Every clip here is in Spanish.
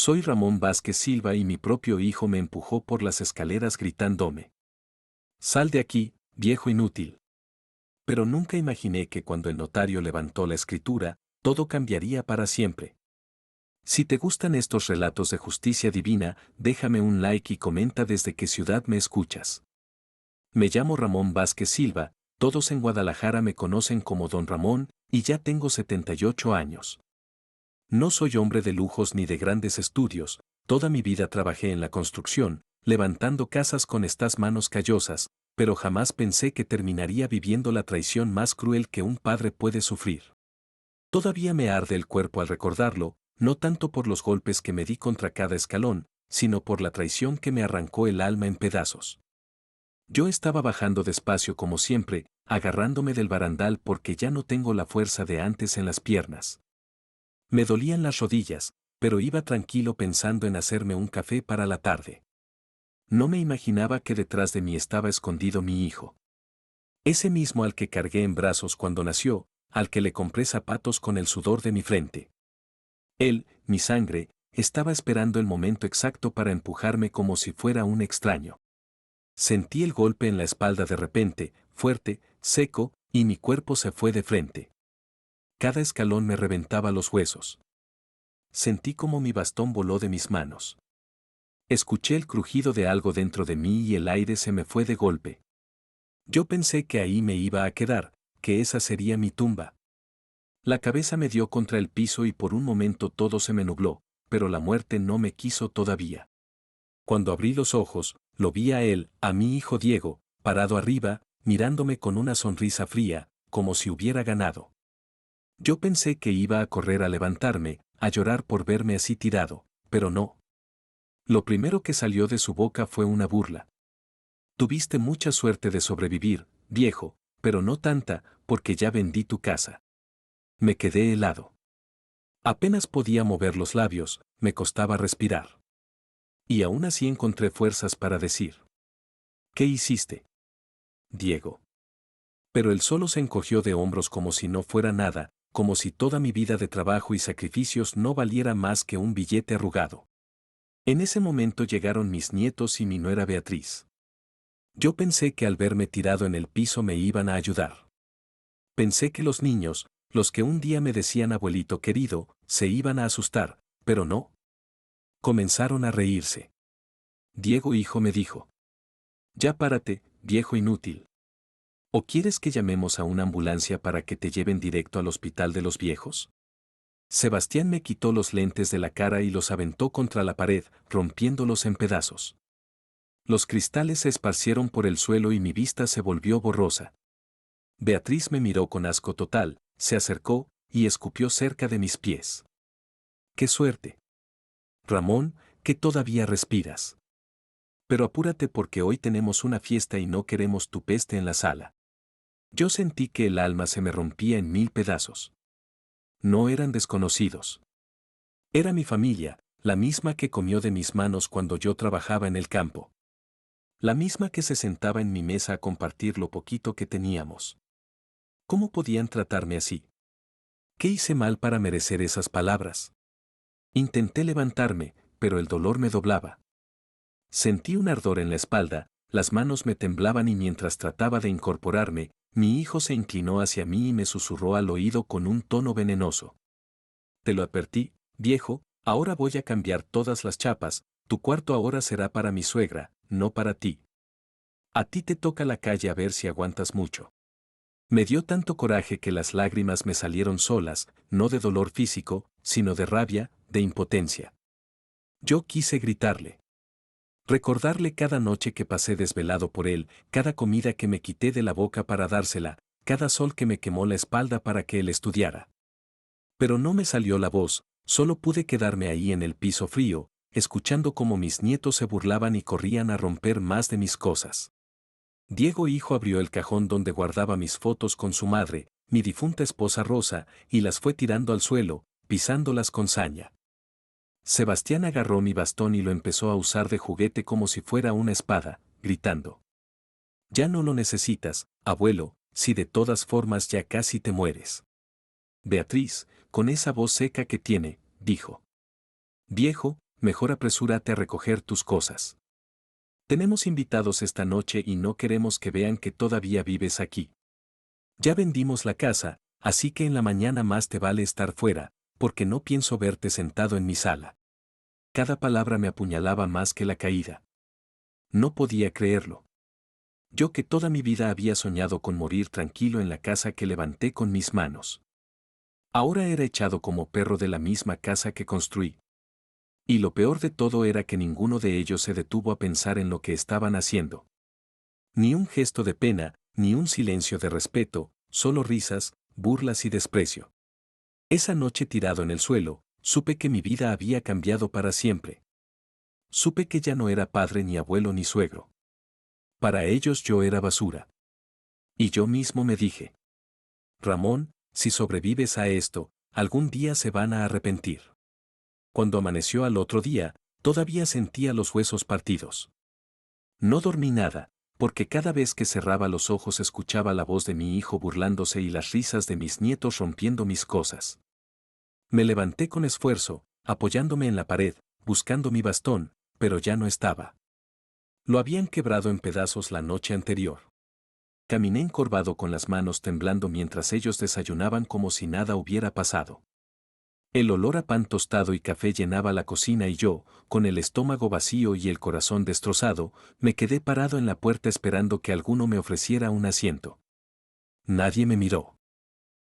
Soy Ramón Vázquez Silva y mi propio hijo me empujó por las escaleras gritándome: «Sal de aquí, viejo inútil». Pero nunca imaginé que cuando el notario levantó la escritura, todo cambiaría para siempre. Si te gustan estos relatos de justicia divina, déjame un like y comenta desde qué ciudad me escuchas. Me llamo Ramón Vázquez Silva, todos en Guadalajara me conocen como Don Ramón, y ya tengo 78 años. No soy hombre de lujos ni de grandes estudios, toda mi vida trabajé en la construcción, levantando casas con estas manos callosas, pero jamás pensé que terminaría viviendo la traición más cruel que un padre puede sufrir. Todavía me arde el cuerpo al recordarlo, no tanto por los golpes que me di contra cada escalón, sino por la traición que me arrancó el alma en pedazos. Yo estaba bajando despacio como siempre, agarrándome del barandal porque ya no tengo la fuerza de antes en las piernas. Me dolían las rodillas, pero iba tranquilo pensando en hacerme un café para la tarde. No me imaginaba que detrás de mí estaba escondido mi hijo. Ese mismo al que cargué en brazos cuando nació, al que le compré zapatos con el sudor de mi frente. Él, mi sangre, estaba esperando el momento exacto para empujarme como si fuera un extraño. Sentí el golpe en la espalda de repente, fuerte, seco, y mi cuerpo se fue de frente. Cada escalón me reventaba los huesos. Sentí como mi bastón voló de mis manos. Escuché el crujido de algo dentro de mí y el aire se me fue de golpe. Yo pensé que ahí me iba a quedar, que esa sería mi tumba. La cabeza me dio contra el piso y por un momento todo se me nubló, pero la muerte no me quiso todavía. Cuando abrí los ojos, lo vi a él, a mi hijo Diego, parado arriba, mirándome con una sonrisa fría, como si hubiera ganado. Yo pensé que iba a correr a levantarme, a llorar por verme así tirado, pero no. Lo primero que salió de su boca fue una burla. Tuviste mucha suerte de sobrevivir, viejo, pero no tanta, porque ya vendí tu casa. Me quedé helado. Apenas podía mover los labios, me costaba respirar. Y aún así encontré fuerzas para decir: «¿Qué hiciste, Diego?». Pero él solo se encogió de hombros como si no fuera nada, como si toda mi vida de trabajo y sacrificios no valiera más que un billete arrugado. En ese momento llegaron mis nietos y mi nuera Beatriz. Yo pensé que al verme tirado en el piso me iban a ayudar. Pensé que los niños, los que un día me decían abuelito querido, se iban a asustar, pero no. Comenzaron a reírse. Diego hijo me dijo: «Ya párate, viejo inútil. ¿O quieres que llamemos a una ambulancia para que te lleven directo al hospital de los viejos?». Sebastián me quitó los lentes de la cara y los aventó contra la pared, rompiéndolos en pedazos. Los cristales se esparcieron por el suelo y mi vista se volvió borrosa. Beatriz me miró con asco total, se acercó y escupió cerca de mis pies. «¡Qué suerte, Ramón, que todavía respiras! Pero apúrate porque hoy tenemos una fiesta y no queremos tu peste en la sala». Yo sentí que el alma se me rompía en 1000 pedazos. No eran desconocidos. Era mi familia, la misma que comió de mis manos cuando yo trabajaba en el campo. La misma que se sentaba en mi mesa a compartir lo poquito que teníamos. ¿Cómo podían tratarme así? ¿Qué hice mal para merecer esas palabras? Intenté levantarme, pero el dolor me doblaba. Sentí un ardor en la espalda, las manos me temblaban y mientras trataba de incorporarme, mi hijo se inclinó hacia mí y me susurró al oído con un tono venenoso: «Te lo advertí, viejo, ahora voy a cambiar todas las chapas, tu cuarto ahora será para mi suegra, no para ti. A ti te toca la calle a ver si aguantas mucho». Me dio tanto coraje que las lágrimas me salieron solas, no de dolor físico, sino de rabia, de impotencia. Yo quise gritarle. Recordarle cada noche que pasé desvelado por él, cada comida que me quité de la boca para dársela, cada sol que me quemó la espalda para que él estudiara. Pero no me salió la voz, solo pude quedarme ahí en el piso frío, escuchando cómo mis nietos se burlaban y corrían a romper más de mis cosas. Diego hijo abrió el cajón donde guardaba mis fotos con su madre, mi difunta esposa Rosa, y las fue tirando al suelo, pisándolas con saña. Sebastián agarró mi bastón y lo empezó a usar de juguete como si fuera una espada, gritando: «Ya no lo necesitas, abuelo, si de todas formas ya casi te mueres». Beatriz, con esa voz seca que tiene, dijo: «Viejo, mejor apresúrate a recoger tus cosas. Tenemos invitados esta noche y no queremos que vean que todavía vives aquí. Ya vendimos la casa, así que en la mañana más te vale estar fuera, porque no pienso verte sentado en mi sala. Cada palabra me apuñalaba más que la caída. No podía creerlo. Yo que toda mi vida había soñado con morir tranquilo en la casa que levanté con mis manos. Ahora era echado como perro de la misma casa que construí. Y lo peor de todo era que ninguno de ellos se detuvo a pensar en lo que estaban haciendo. Ni un gesto de pena, ni un silencio de respeto, solo risas, burlas y desprecio. Esa noche tirado en el suelo, supe que mi vida había cambiado para siempre. Supe que ya no era padre ni abuelo ni suegro. Para ellos yo era basura. Y yo mismo me dije: Ramón, si sobrevives a esto, algún día se van a arrepentir. Cuando amaneció al otro día, todavía sentía los huesos partidos. No dormí nada, porque cada vez que cerraba los ojos escuchaba la voz de mi hijo burlándose y las risas de mis nietos rompiendo mis cosas. Me levanté con esfuerzo, apoyándome en la pared, buscando mi bastón, pero ya no estaba. Lo habían quebrado en pedazos la noche anterior. Caminé encorvado con las manos temblando mientras ellos desayunaban como si nada hubiera pasado. El olor a pan tostado y café llenaba la cocina y yo, con el estómago vacío y el corazón destrozado, me quedé parado en la puerta esperando que alguno me ofreciera un asiento. Nadie me miró.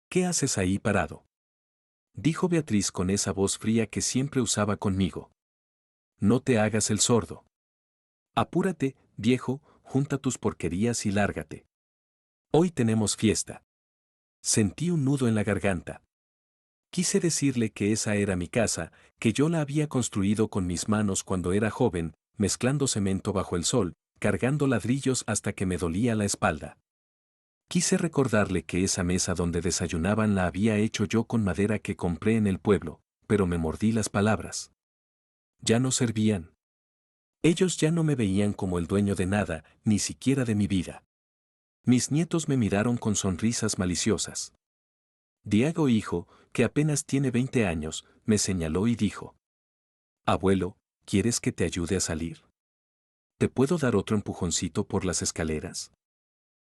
¿Qué haces ahí parado?, dijo Beatriz con esa voz fría que siempre usaba conmigo. No te hagas el sordo. Apúrate, viejo, junta tus porquerías y lárgate. Hoy tenemos fiesta. Sentí un nudo en la garganta. Quise decirle que esa era mi casa, que yo la había construido con mis manos cuando era joven, mezclando cemento bajo el sol, cargando ladrillos hasta que me dolía la espalda. Quise recordarle que esa mesa donde desayunaban la había hecho yo con madera que compré en el pueblo, pero me mordí las palabras. Ya no servían. Ellos ya no me veían como el dueño de nada, ni siquiera de mi vida. Mis nietos me miraron con sonrisas maliciosas. Diego, hijo, que apenas tiene 20 años, me señaló y dijo: Abuelo, ¿quieres que te ayude a salir? ¿Te puedo dar otro empujoncito por las escaleras?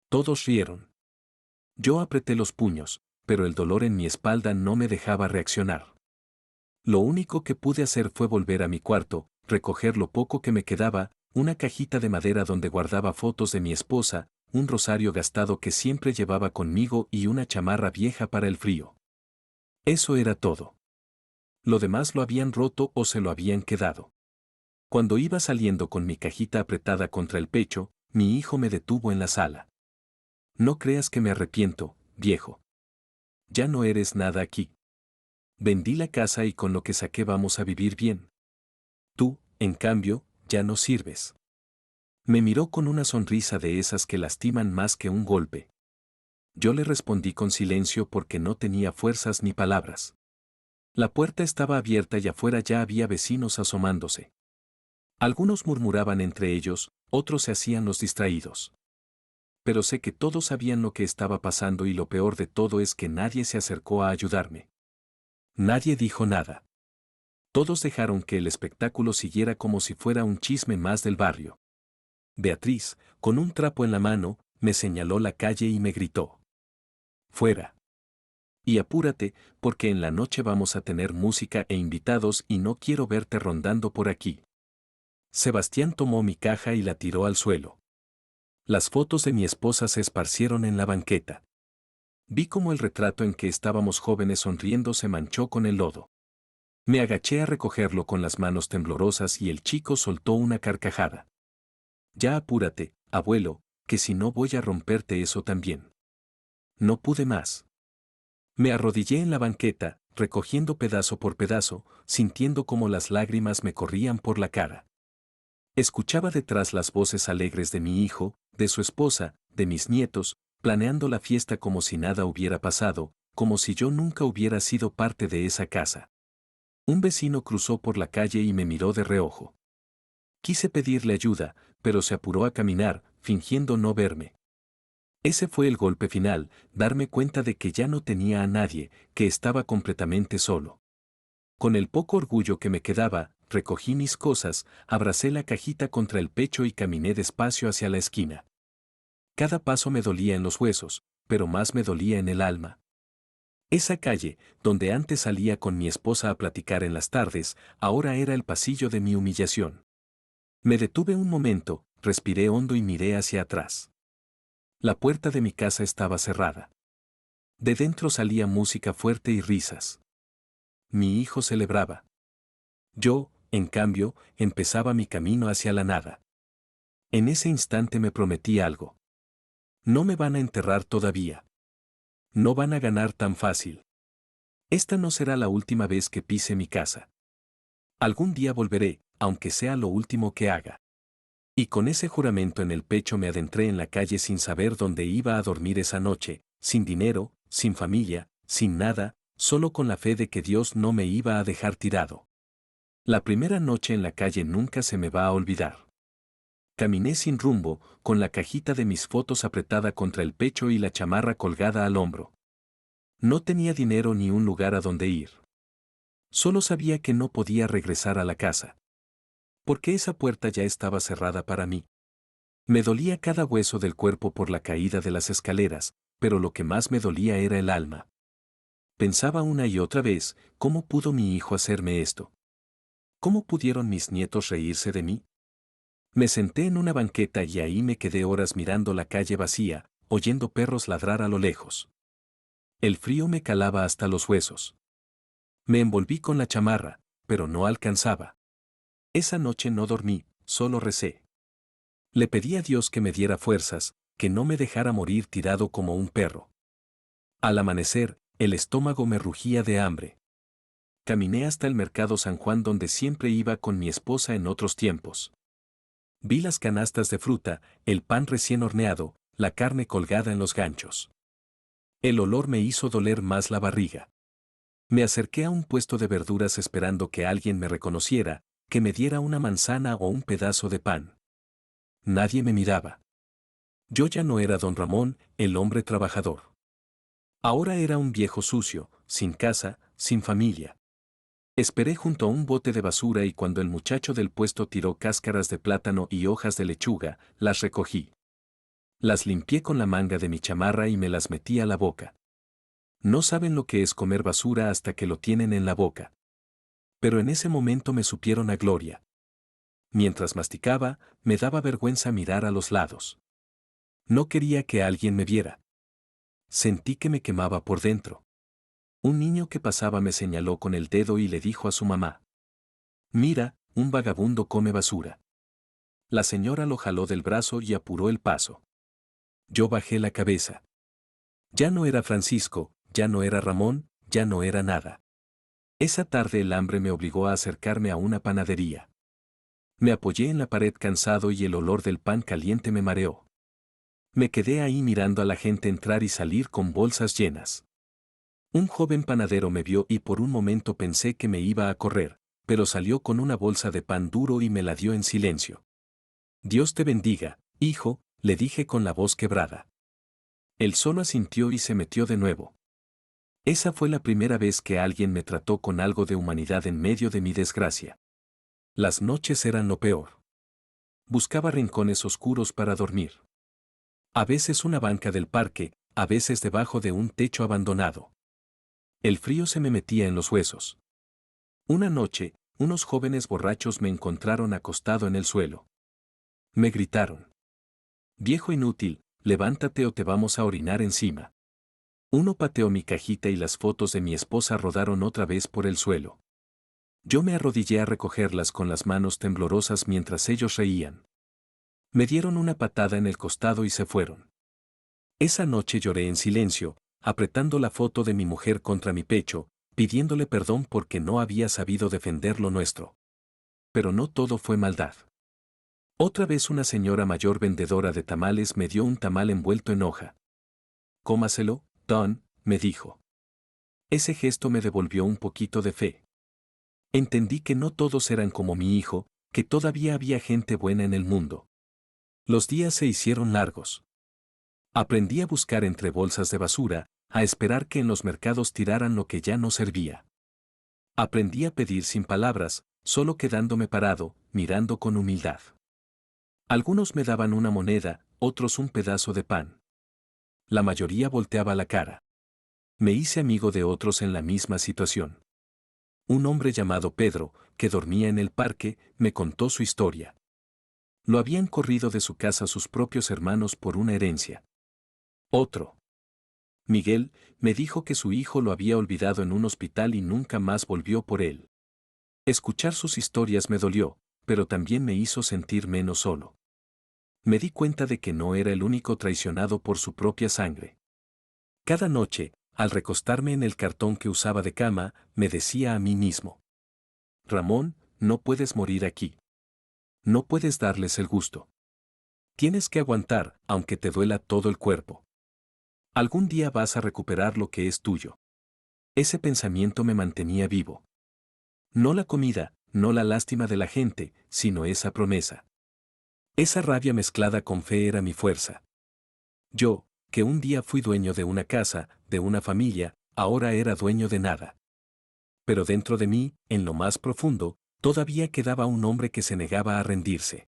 Todos rieron. Yo apreté los puños, pero el dolor en mi espalda no me dejaba reaccionar. Lo único que pude hacer fue volver a mi cuarto, recoger lo poco que me quedaba, una cajita de madera donde guardaba fotos de mi esposa, un rosario gastado que siempre llevaba conmigo y una chamarra vieja para el frío. Eso era todo. Lo demás lo habían roto o se lo habían quedado. Cuando iba saliendo con mi cajita apretada contra el pecho, mi hijo me detuvo en la sala. No creas que me arrepiento, viejo. Ya no eres nada aquí. Vendí la casa y con lo que saqué vamos a vivir bien. Tú, en cambio, ya no sirves. Me miró con una sonrisa de esas que lastiman más que un golpe. Yo le respondí con silencio porque no tenía fuerzas ni palabras. La puerta estaba abierta y afuera ya había vecinos asomándose. Algunos murmuraban entre ellos, otros se hacían los distraídos. Pero sé que todos sabían lo que estaba pasando y lo peor de todo es que nadie se acercó a ayudarme. Nadie dijo nada. Todos dejaron que el espectáculo siguiera como si fuera un chisme más del barrio. Beatriz, con un trapo en la mano, me señaló la calle y me gritó: Fuera. Y apúrate, porque en la noche vamos a tener música e invitados y no quiero verte rondando por aquí. Sebastián tomó mi caja y la tiró al suelo. Las fotos de mi esposa se esparcieron en la banqueta. Vi cómo el retrato en que estábamos jóvenes sonriendo se manchó con el lodo. Me agaché a recogerlo con las manos temblorosas y el chico soltó una carcajada. Ya apúrate, abuelo, que si no voy a romperte eso también. No pude más. Me arrodillé en la banqueta, recogiendo pedazo por pedazo, sintiendo cómo las lágrimas me corrían por la cara. Escuchaba detrás las voces alegres de mi hijo, de su esposa, de mis nietos, planeando la fiesta como si nada hubiera pasado, como si yo nunca hubiera sido parte de esa casa. Un vecino cruzó por la calle y me miró de reojo. Quise pedirle ayuda, pero se apuró a caminar, fingiendo no verme. Ese fue el golpe final, darme cuenta de que ya no tenía a nadie, que estaba completamente solo. Con el poco orgullo que me quedaba, recogí mis cosas, abracé la cajita contra el pecho y caminé despacio hacia la esquina. Cada paso me dolía en los huesos, pero más me dolía en el alma. Esa calle, donde antes salía con mi esposa a platicar en las tardes, ahora era el pasillo de mi humillación. Me detuve un momento, respiré hondo y miré hacia atrás. La puerta de mi casa estaba cerrada. De dentro salía música fuerte y risas. Mi hijo celebraba. Yo, en cambio, empezaba mi camino hacia la nada. En ese instante me prometí algo. No me van a enterrar todavía. No van a ganar tan fácil. Esta no será la última vez que pise mi casa. Algún día volveré, aunque sea lo último que haga. Y con ese juramento en el pecho me adentré en la calle sin saber dónde iba a dormir esa noche, sin dinero, sin familia, sin nada, solo con la fe de que Dios no me iba a dejar tirado. La primera noche en la calle nunca se me va a olvidar. Caminé sin rumbo, con la cajita de mis fotos apretada contra el pecho y la chamarra colgada al hombro. No tenía dinero ni un lugar a donde ir. Solo sabía que no podía regresar a la casa. Porque esa puerta ya estaba cerrada para mí. Me dolía cada hueso del cuerpo por la caída de las escaleras, pero lo que más me dolía era el alma. Pensaba una y otra vez, ¿cómo pudo mi hijo hacerme esto? ¿Cómo pudieron mis nietos reírse de mí? Me senté en una banqueta y ahí me quedé horas mirando la calle vacía, oyendo perros ladrar a lo lejos. El frío me calaba hasta los huesos. Me envolví con la chamarra, pero no alcanzaba. Esa noche no dormí, solo recé. Le pedí a Dios que me diera fuerzas, que no me dejara morir tirado como un perro. Al amanecer, el estómago me rugía de hambre. Caminé hasta el mercado San Juan donde siempre iba con mi esposa en otros tiempos. Vi las canastas de fruta, el pan recién horneado, la carne colgada en los ganchos. El olor me hizo doler más la barriga. Me acerqué a un puesto de verduras esperando que alguien me reconociera, que me diera una manzana o un pedazo de pan. Nadie me miraba. Yo ya no era don Ramón, el hombre trabajador. Ahora era un viejo sucio, sin casa, sin familia. Esperé junto a un bote de basura y cuando el muchacho del puesto tiró cáscaras de plátano y hojas de lechuga, las recogí. Las limpié con la manga de mi chamarra y me las metí a la boca. No saben lo que es comer basura hasta que lo tienen en la boca. Pero en ese momento me supieron a gloria. Mientras masticaba, me daba vergüenza mirar a los lados. No quería que alguien me viera. Sentí que me quemaba por dentro. Un niño que pasaba me señaló con el dedo y le dijo a su mamá: «Mira, un vagabundo come basura». La señora lo jaló del brazo y apuró el paso. Yo bajé la cabeza. Ya no era Francisco, ya no era Ramón, ya no era nada. Esa tarde el hambre me obligó a acercarme a una panadería. Me apoyé en la pared cansado y el olor del pan caliente me mareó. Me quedé ahí mirando a la gente entrar y salir con bolsas llenas. Un joven panadero me vio y por un momento pensé que me iba a correr, pero salió con una bolsa de pan duro y me la dio en silencio. «Dios te bendiga, hijo», le dije con la voz quebrada. Él solo asintió y se metió de nuevo. Esa fue la primera vez que alguien me trató con algo de humanidad en medio de mi desgracia. Las noches eran lo peor. Buscaba rincones oscuros para dormir. A veces una banca del parque, a veces debajo de un techo abandonado. El frío se me metía en los huesos. Una noche, unos jóvenes borrachos me encontraron acostado en el suelo. Me gritaron: «Viejo inútil, levántate o te vamos a orinar encima». Uno pateó mi cajita y las fotos de mi esposa rodaron otra vez por el suelo. Yo me arrodillé a recogerlas con las manos temblorosas mientras ellos reían. Me dieron una patada en el costado y se fueron. Esa noche lloré en silencio, apretando la foto de mi mujer contra mi pecho, pidiéndole perdón porque no había sabido defender lo nuestro. Pero no todo fue maldad. Otra vez una señora mayor vendedora de tamales me dio un tamal envuelto en hoja. «Cómaselo, Don», me dijo. Ese gesto me devolvió un poquito de fe. Entendí que no todos eran como mi hijo, que todavía había gente buena en el mundo. Los días se hicieron largos. Aprendí a buscar entre bolsas de basura, a esperar que en los mercados tiraran lo que ya no servía. Aprendí a pedir sin palabras, solo quedándome parado, mirando con humildad. Algunos me daban una moneda, otros un pedazo de pan. La mayoría volteaba la cara. Me hice amigo de otros en la misma situación. Un hombre llamado Pedro, que dormía en el parque, me contó su historia. Lo habían corrido de su casa sus propios hermanos por una herencia. Otro, Miguel, me dijo que su hijo lo había olvidado en un hospital y nunca más volvió por él. Escuchar sus historias me dolió, pero también me hizo sentir menos solo. Me di cuenta de que no era el único traicionado por su propia sangre. Cada noche, al recostarme en el cartón que usaba de cama, me decía a mí mismo: Ramón, no puedes morir aquí. No puedes darles el gusto. Tienes que aguantar, aunque te duela todo el cuerpo. Algún día vas a recuperar lo que es tuyo. Ese pensamiento me mantenía vivo. No la comida, no la lástima de la gente, sino esa promesa. Esa rabia mezclada con fe era mi fuerza. Yo, que un día fui dueño de una casa, de una familia, ahora era dueño de nada. Pero dentro de mí, en lo más profundo, todavía quedaba un hombre que se negaba a rendirse.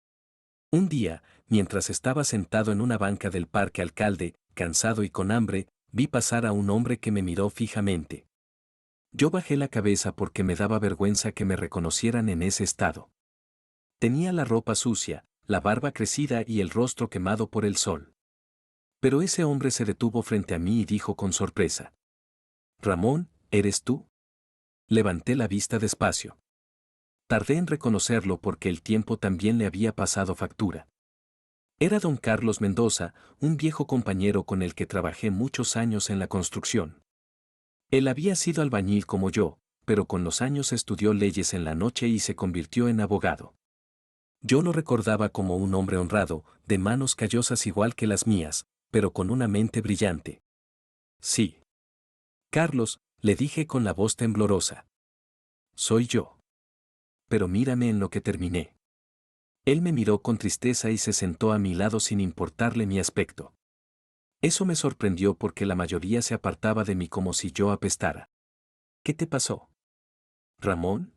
Un día, mientras estaba sentado en una banca del Parque Alcalde, cansado y con hambre, vi pasar a un hombre que me miró fijamente. Yo bajé la cabeza porque me daba vergüenza que me reconocieran en ese estado. Tenía la ropa sucia, la barba crecida y el rostro quemado por el sol. Pero ese hombre se detuvo frente a mí y dijo con sorpresa: Ramón, ¿eres tú? Levanté la vista despacio. Tardé en reconocerlo porque el tiempo también le había pasado factura. Era don Carlos Mendoza, un viejo compañero con el que trabajé muchos años en la construcción. Él había sido albañil como yo, pero con los años estudió leyes en la noche y se convirtió en abogado. Yo lo recordaba como un hombre honrado, de manos callosas igual que las mías, pero con una mente brillante. Sí. Carlos, le dije con la voz temblorosa. Soy yo. Pero mírame en lo que terminé. Él me miró con tristeza y se sentó a mi lado sin importarle mi aspecto. Eso me sorprendió porque la mayoría se apartaba de mí como si yo apestara. ¿Qué te pasó, Ramón?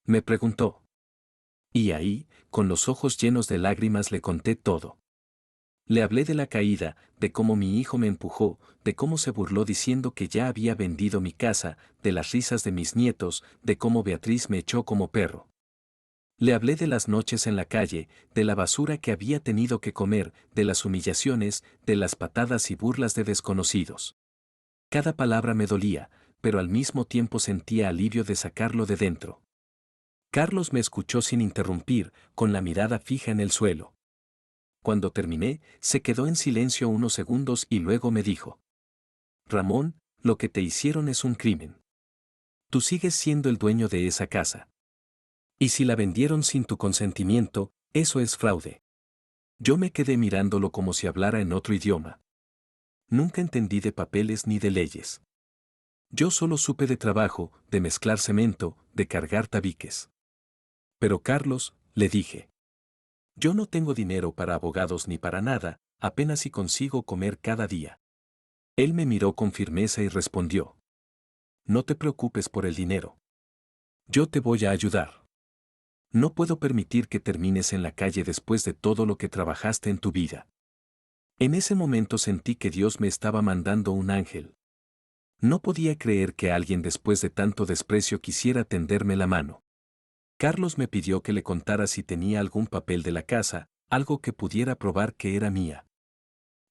Me preguntó. Y ahí, con los ojos llenos de lágrimas, le conté todo. Le hablé de la caída, de cómo mi hijo me empujó, de cómo se burló diciendo que ya había vendido mi casa, de las risas de mis nietos, de cómo Beatriz me echó como perro. Le hablé de las noches en la calle, de la basura que había tenido que comer, de las humillaciones, de las patadas y burlas de desconocidos. Cada palabra me dolía, pero al mismo tiempo sentía alivio de sacarlo de dentro. Carlos me escuchó sin interrumpir, con la mirada fija en el suelo. Cuando terminé, se quedó en silencio unos segundos y luego me dijo: Ramón, lo que te hicieron es un crimen. Tú sigues siendo el dueño de esa casa. Y si la vendieron sin tu consentimiento, eso es fraude. Yo me quedé mirándolo como si hablara en otro idioma. Nunca entendí de papeles ni de leyes. Yo solo supe de trabajo, de mezclar cemento, de cargar tabiques. Pero Carlos, le dije, yo no tengo dinero para abogados ni para nada, apenas si consigo comer cada día. Él me miró con firmeza y respondió: No te preocupes por el dinero. Yo te voy a ayudar. No puedo permitir que termines en la calle después de todo lo que trabajaste en tu vida. En ese momento sentí que Dios me estaba mandando un ángel. No podía creer que alguien después de tanto desprecio quisiera tenderme la mano. Carlos me pidió que le contara si tenía algún papel de la casa, algo que pudiera probar que era mía.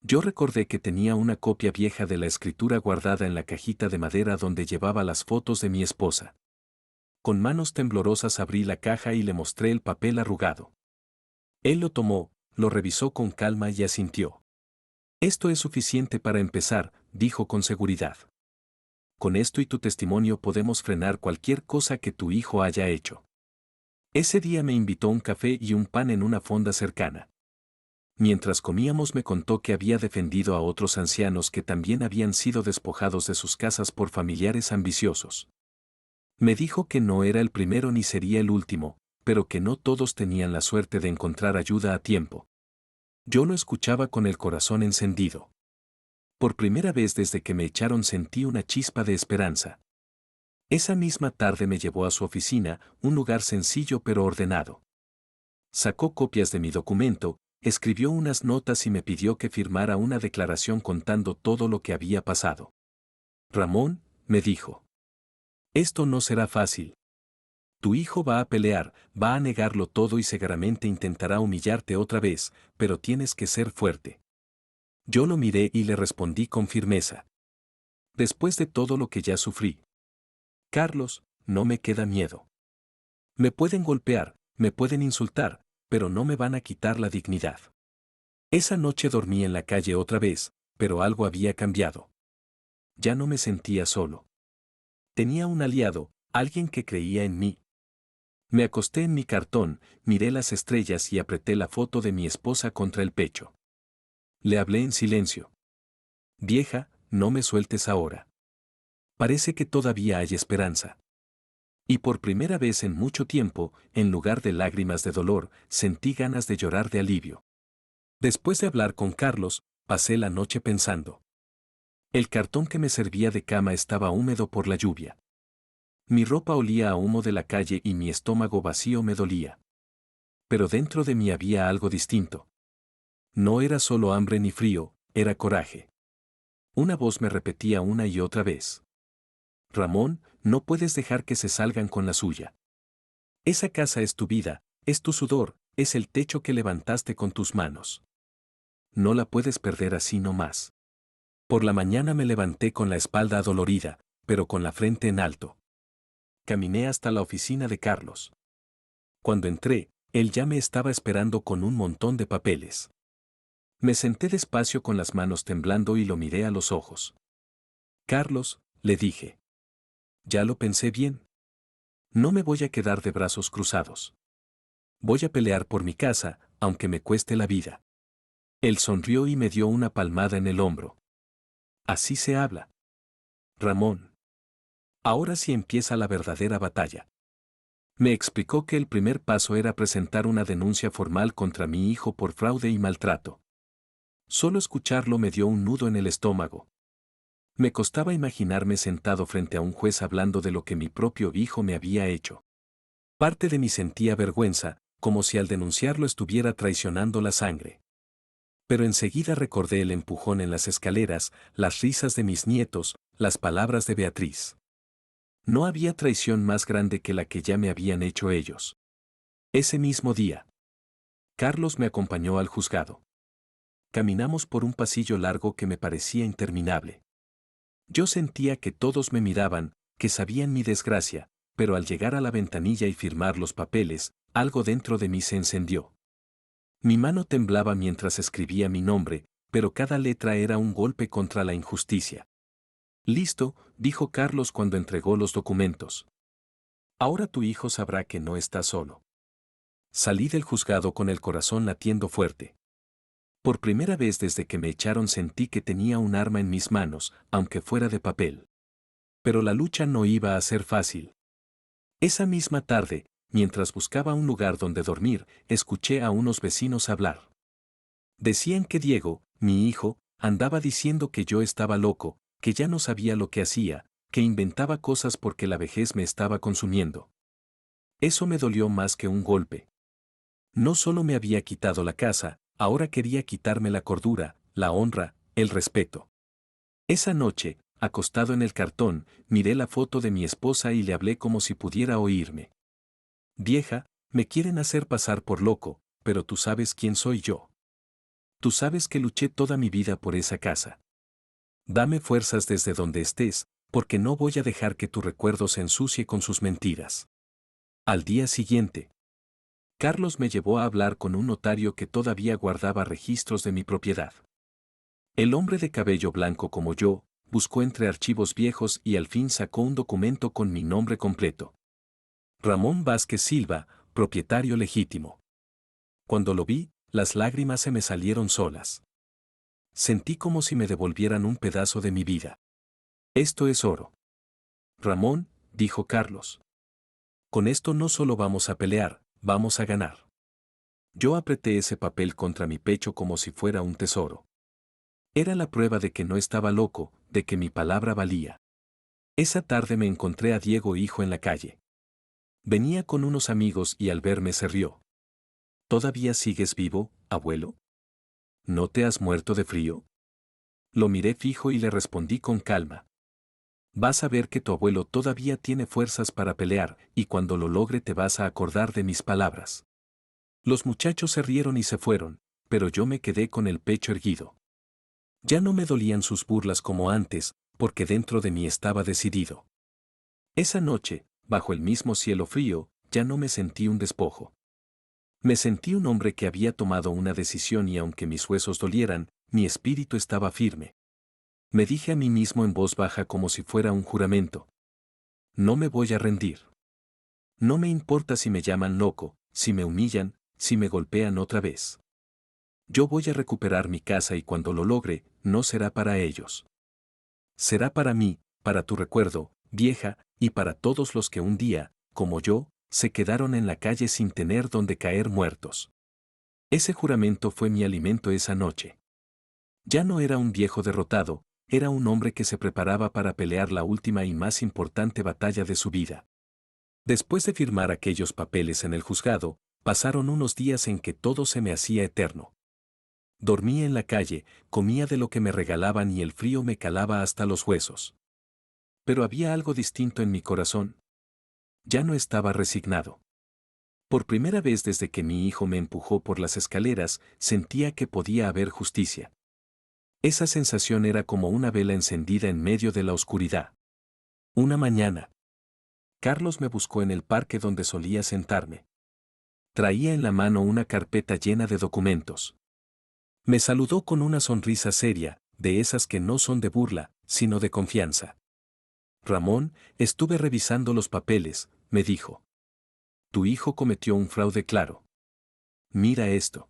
Yo recordé que tenía una copia vieja de la escritura guardada en la cajita de madera donde llevaba las fotos de mi esposa. Con manos temblorosas abrí la caja y le mostré el papel arrugado. Él lo tomó, lo revisó con calma y asintió. Esto es suficiente para empezar, dijo con seguridad. Con esto y tu testimonio podemos frenar cualquier cosa que tu hijo haya hecho. Ese día me invitó un café y un pan en una fonda cercana. Mientras comíamos me contó que había defendido a otros ancianos que también habían sido despojados de sus casas por familiares ambiciosos. Me dijo que no era el primero ni sería el último, pero que no todos tenían la suerte de encontrar ayuda a tiempo. Yo lo escuchaba con el corazón encendido. Por primera vez desde que me echaron sentí una chispa de esperanza. Esa misma tarde me llevó a su oficina, un lugar sencillo pero ordenado. Sacó copias de mi documento, escribió unas notas y me pidió que firmara una declaración contando todo lo que había pasado. Ramón, me dijo. Esto no será fácil. Tu hijo va a pelear, va a negarlo todo y seguramente intentará humillarte otra vez, pero tienes que ser fuerte. Yo lo miré y le respondí con firmeza. Después de todo lo que ya sufrí. Carlos, no me queda miedo. Me pueden golpear, me pueden insultar, pero no me van a quitar la dignidad. Esa noche dormí en la calle otra vez, pero algo había cambiado. Ya no me sentía solo. Tenía un aliado, alguien que creía en mí. Me acosté en mi cartón, miré las estrellas y apreté la foto de mi esposa contra el pecho. Le hablé en silencio. Vieja, no me sueltes ahora. Parece que todavía hay esperanza. Y por primera vez en mucho tiempo, en lugar de lágrimas de dolor, sentí ganas de llorar de alivio. Después de hablar con Carlos, pasé la noche pensando. El cartón que me servía de cama estaba húmedo por la lluvia. Mi ropa olía a humo de la calle y mi estómago vacío me dolía. Pero dentro de mí había algo distinto. No era solo hambre ni frío, era coraje. Una voz me repetía una y otra vez. Ramón, no puedes dejar que se salgan con la suya. Esa casa es tu vida, es tu sudor, es el techo que levantaste con tus manos. No la puedes perder así nomás. Por la mañana me levanté con la espalda adolorida, pero con la frente en alto. Caminé hasta la oficina de Carlos. Cuando entré, él ya me estaba esperando con un montón de papeles. Me senté despacio con las manos temblando y lo miré a los ojos. Carlos, le dije. Ya lo pensé bien. No me voy a quedar de brazos cruzados. Voy a pelear por mi casa, aunque me cueste la vida. Él sonrió y me dio una palmada en el hombro. Así se habla. Ramón. Ahora sí empieza la verdadera batalla. Me explicó que el primer paso era presentar una denuncia formal contra mi hijo por fraude y maltrato. Solo escucharlo me dio un nudo en el estómago. Me costaba imaginarme sentado frente a un juez hablando de lo que mi propio hijo me había hecho. Parte de mí sentía vergüenza, como si al denunciarlo estuviera traicionando la sangre. Pero enseguida recordé el empujón en las escaleras, las risas de mis nietos, las palabras de Beatriz. No había traición más grande que la que ya me habían hecho ellos. Ese mismo día, Carlos me acompañó al juzgado. Caminamos por un pasillo largo que me parecía interminable. Yo sentía que todos me miraban, que sabían mi desgracia, pero al llegar a la ventanilla y firmar los papeles, algo dentro de mí se encendió. Mi mano temblaba mientras escribía mi nombre, pero cada letra era un golpe contra la injusticia. Listo, dijo Carlos cuando entregó los documentos. Ahora tu hijo sabrá que no está solo. Salí del juzgado con el corazón latiendo fuerte. Por primera vez desde que me echaron sentí que tenía un arma en mis manos, aunque fuera de papel. Pero la lucha no iba a ser fácil. Esa misma tarde, mientras buscaba un lugar donde dormir, escuché a unos vecinos hablar. Decían que Diego, mi hijo, andaba diciendo que yo estaba loco, que ya no sabía lo que hacía, que inventaba cosas porque la vejez me estaba consumiendo. Eso me dolió más que un golpe. No solo me había quitado la casa, ahora quería quitarme la cordura, la honra, el respeto. Esa noche, acostado en el cartón, miré la foto de mi esposa y le hablé como si pudiera oírme. Vieja, me quieren hacer pasar por loco, pero tú sabes quién soy yo. Tú sabes que luché toda mi vida por esa casa. Dame fuerzas desde donde estés, porque no voy a dejar que tu recuerdo se ensucie con sus mentiras. Al día siguiente, Carlos me llevó a hablar con un notario que todavía guardaba registros de mi propiedad. El hombre de cabello blanco como yo, buscó entre archivos viejos y al fin sacó un documento con mi nombre completo. Ramón Vázquez Silva, propietario legítimo. Cuando lo vi, las lágrimas se me salieron solas. Sentí como si me devolvieran un pedazo de mi vida. Esto es oro. Ramón, dijo Carlos. Con esto no solo vamos a pelear, vamos a ganar. Yo apreté ese papel contra mi pecho como si fuera un tesoro. Era la prueba de que no estaba loco, de que mi palabra valía. Esa tarde me encontré a Diego hijo en la calle. Venía con unos amigos y al verme se rió. ¿Todavía sigues vivo, abuelo? ¿No te has muerto de frío? Lo miré fijo y le respondí con calma. Vas a ver que tu abuelo todavía tiene fuerzas para pelear, y cuando lo logre te vas a acordar de mis palabras. Los muchachos se rieron y se fueron, pero yo me quedé con el pecho erguido. Ya no me dolían sus burlas como antes, porque dentro de mí estaba decidido. Esa noche, bajo el mismo cielo frío, ya no me sentí un despojo. Me sentí un hombre que había tomado una decisión y aunque mis huesos dolieran, mi espíritu estaba firme. Me dije a mí mismo en voz baja como si fuera un juramento. No me voy a rendir. No me importa si me llaman loco, si me humillan, si me golpean otra vez. Yo voy a recuperar mi casa y cuando lo logre, no será para ellos. Será para mí, para tu recuerdo, vieja, y para todos los que un día, como yo, se quedaron en la calle sin tener donde caer muertos. Ese juramento fue mi alimento esa noche. Ya no era un viejo derrotado, era un hombre que se preparaba para pelear la última y más importante batalla de su vida. Después de firmar aquellos papeles en el juzgado, pasaron unos días en que todo se me hacía eterno. Dormía en la calle, comía de lo que me regalaban y el frío me calaba hasta los huesos. Pero había algo distinto en mi corazón. Ya no estaba resignado. Por primera vez desde que mi hijo me empujó por las escaleras, sentía que podía haber justicia. Esa sensación era como una vela encendida en medio de la oscuridad. Una mañana, Carlos me buscó en el parque donde solía sentarme. Traía en la mano una carpeta llena de documentos. Me saludó con una sonrisa seria, de esas que no son de burla, sino de confianza. Ramón, estuve revisando los papeles, me dijo. Tu hijo cometió un fraude claro. Mira esto.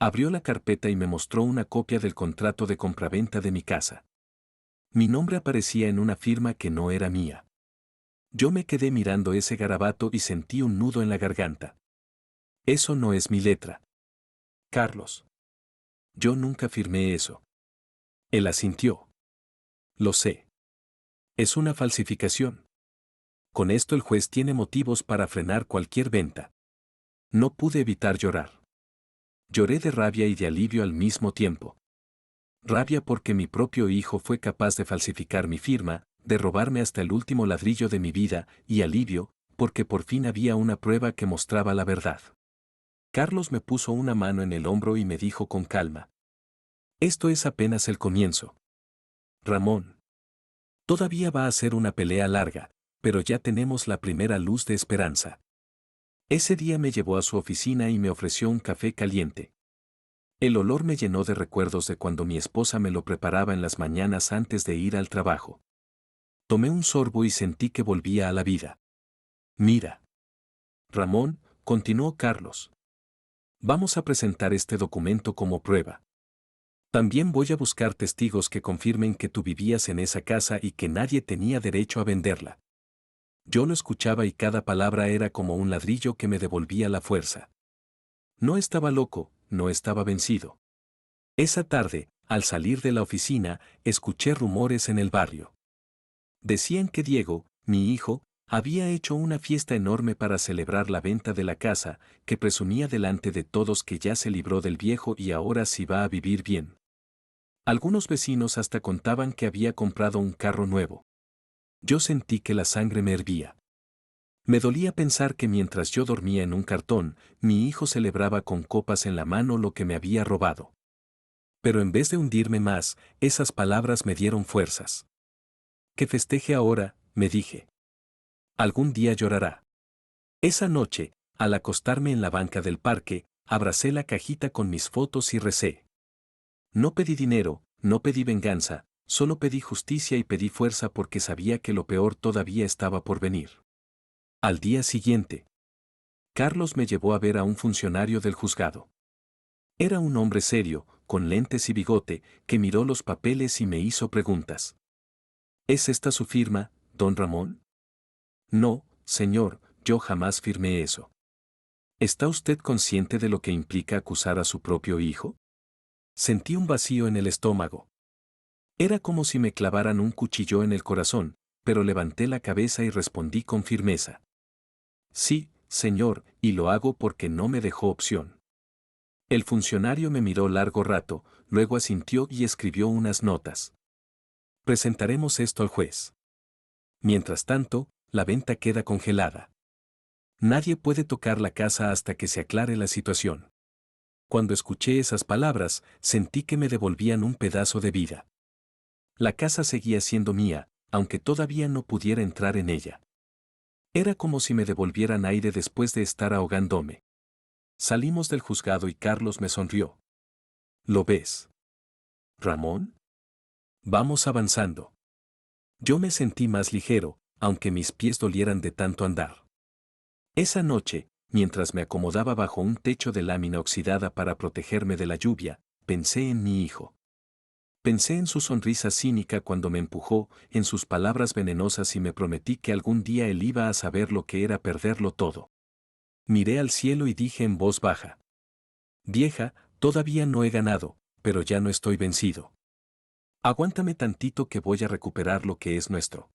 Abrió la carpeta y me mostró una copia del contrato de compraventa de mi casa. Mi nombre aparecía en una firma que no era mía. Yo me quedé mirando ese garabato y sentí un nudo en la garganta. Eso no es mi letra. Carlos. Yo nunca firmé eso. Él asintió. Lo sé. Es una falsificación. Con esto el juez tiene motivos para frenar cualquier venta. No pude evitar llorar. Lloré de rabia y de alivio al mismo tiempo. Rabia porque mi propio hijo fue capaz de falsificar mi firma, de robarme hasta el último ladrillo de mi vida, y alivio, porque por fin había una prueba que mostraba la verdad. Carlos me puso una mano en el hombro y me dijo con calma. Esto es apenas el comienzo. Ramón. Todavía va a ser una pelea larga, pero ya tenemos la primera luz de esperanza. Ese día me llevó a su oficina y me ofreció un café caliente. El olor me llenó de recuerdos de cuando mi esposa me lo preparaba en las mañanas antes de ir al trabajo. Tomé un sorbo y sentí que volvía a la vida. Mira. Ramón, continuó Carlos. Vamos a presentar este documento como prueba. También voy a buscar testigos que confirmen que tú vivías en esa casa y que nadie tenía derecho a venderla. Yo lo escuchaba y cada palabra era como un ladrillo que me devolvía la fuerza. No estaba loco, no estaba vencido. Esa tarde, al salir de la oficina, escuché rumores en el barrio. Decían que Diego, mi hijo, había hecho una fiesta enorme para celebrar la venta de la casa, que presumía delante de todos que ya se libró del viejo y ahora sí va a vivir bien. Algunos vecinos hasta contaban que había comprado un carro nuevo. Yo sentí que la sangre me hervía. Me dolía pensar que mientras yo dormía en un cartón, mi hijo celebraba con copas en la mano lo que me había robado. Pero en vez de hundirme más, esas palabras me dieron fuerzas. Que festeje ahora, me dije. Algún día llorará. Esa noche, al acostarme en la banca del parque, abracé la cajita con mis fotos y recé. No pedí dinero, no pedí venganza, solo pedí justicia y pedí fuerza porque sabía que lo peor todavía estaba por venir. Al día siguiente, Carlos me llevó a ver a un funcionario del juzgado. Era un hombre serio, con lentes y bigote, que miró los papeles y me hizo preguntas. ¿Es esta su firma, don Ramón? No, señor, yo jamás firmé eso. ¿Está usted consciente de lo que implica acusar a su propio hijo? Sentí un vacío en el estómago. Era como si me clavaran un cuchillo en el corazón, pero levanté la cabeza y respondí con firmeza. Sí, señor, y lo hago porque no me dejó opción. El funcionario me miró largo rato, luego asintió y escribió unas notas. Presentaremos esto al juez. Mientras tanto, la venta queda congelada. Nadie puede tocar la casa hasta que se aclare la situación. Cuando escuché esas palabras, sentí que me devolvían un pedazo de vida. La casa seguía siendo mía, aunque todavía no pudiera entrar en ella. Era como si me devolvieran aire después de estar ahogándome. Salimos del juzgado y Carlos me sonrió. ¿Lo ves, Ramón? Vamos avanzando. Yo me sentí más ligero, aunque mis pies dolieran de tanto andar. Esa noche, mientras me acomodaba bajo un techo de lámina oxidada para protegerme de la lluvia, pensé en mi hijo. Pensé en su sonrisa cínica cuando me empujó, en sus palabras venenosas y me prometí que algún día él iba a saber lo que era perderlo todo. Miré al cielo y dije en voz baja: Vieja, todavía no he ganado, pero ya no estoy vencido. Aguántame tantito que voy a recuperar lo que es nuestro.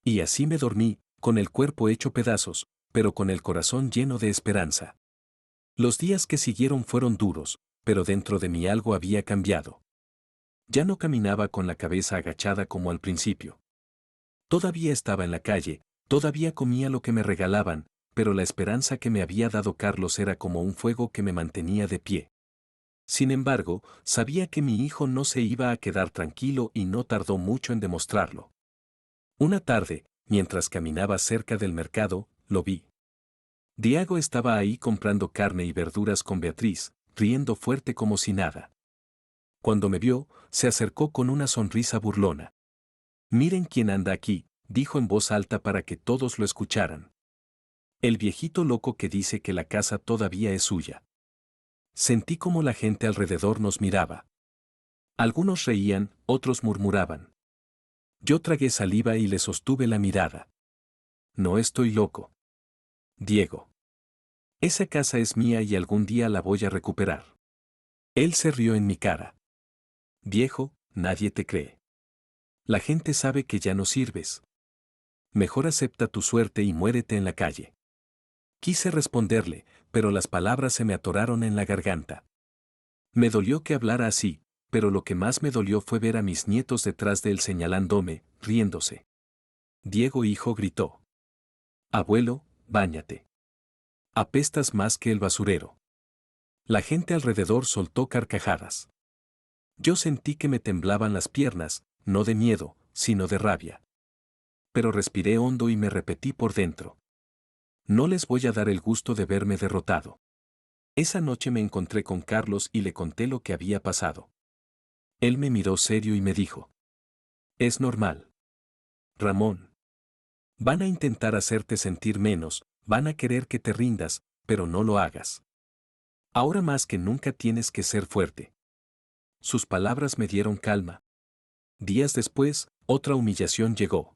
Y así me dormí, con el cuerpo hecho pedazos, pero con el corazón lleno de esperanza. Los días que siguieron fueron duros, pero dentro de mí algo había cambiado. Ya no caminaba con la cabeza agachada como al principio. Todavía estaba en la calle, todavía comía lo que me regalaban, pero la esperanza que me había dado Carlos era como un fuego que me mantenía de pie. Sin embargo, sabía que mi hijo no se iba a quedar tranquilo y no tardó mucho en demostrarlo. Una tarde, mientras caminaba cerca del mercado, lo vi. Diego estaba ahí comprando carne y verduras con Beatriz, riendo fuerte como si nada. Cuando me vio, se acercó con una sonrisa burlona. Miren quién anda aquí, dijo en voz alta para que todos lo escucharan. El viejito loco que dice que la casa todavía es suya. Sentí como la gente alrededor nos miraba. Algunos reían, otros murmuraban. Yo tragué saliva y le sostuve la mirada. No estoy loco, Diego. Esa casa es mía y algún día la voy a recuperar. Él se rió en mi cara. Viejo, nadie te cree. La gente sabe que ya no sirves. Mejor acepta tu suerte y muérete en la calle. Quise responderle, pero las palabras se me atoraron en la garganta. Me dolió que hablara así, pero lo que más me dolió fue ver a mis nietos detrás de él señalándome, riéndose. Diego hijo gritó. Abuelo, báñate. Apestas más que el basurero. La gente alrededor soltó carcajadas. Yo sentí que me temblaban las piernas, no de miedo, sino de rabia. Pero respiré hondo y me repetí por dentro. No les voy a dar el gusto de verme derrotado. Esa noche me encontré con Carlos y le conté lo que había pasado. Él me miró serio y me dijo: Es normal, Ramón. Van a intentar hacerte sentir menos, van a querer que te rindas, pero no lo hagas. Ahora más que nunca tienes que ser fuerte. Sus palabras me dieron calma. Días después, otra humillación llegó.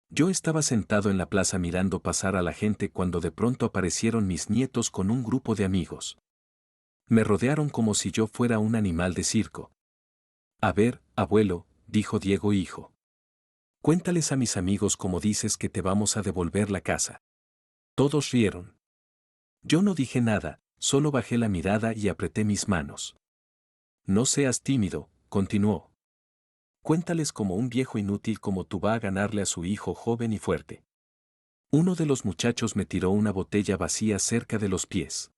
Yo estaba sentado en la plaza mirando pasar a la gente cuando de pronto aparecieron mis nietos con un grupo de amigos. Me rodearon como si yo fuera un animal de circo. A ver, abuelo, dijo Diego hijo. Cuéntales a mis amigos cómo dices que te vamos a devolver la casa. Todos rieron. Yo no dije nada, solo bajé la mirada y apreté mis manos. No seas tímido, continuó. Cuéntales como un viejo inútil como tú va a ganarle a su hijo joven y fuerte. Uno de los muchachos me tiró una botella vacía cerca de los pies.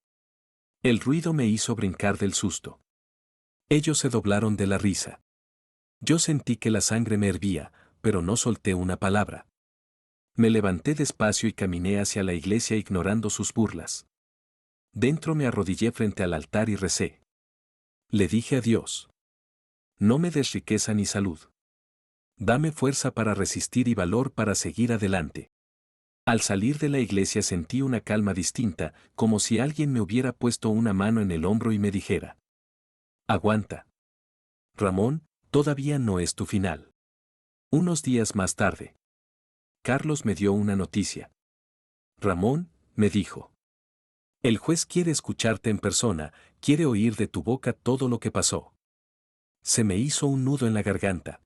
El ruido me hizo brincar del susto. Ellos se doblaron de la risa. Yo sentí que la sangre me hervía, pero no solté una palabra. Me levanté despacio y caminé hacia la iglesia ignorando sus burlas. Dentro me arrodillé frente al altar y recé. Le dije a Dios: no me des riqueza ni salud. Dame fuerza para resistir y valor para seguir adelante. Al salir de la iglesia sentí una calma distinta, como si alguien me hubiera puesto una mano en el hombro y me dijera: aguanta, Ramón, todavía no es tu final. Unos días más tarde, Carlos me dio una noticia. Ramón, me dijo. El juez quiere escucharte en persona, quiere oír de tu boca todo lo que pasó. Se me hizo un nudo en la garganta.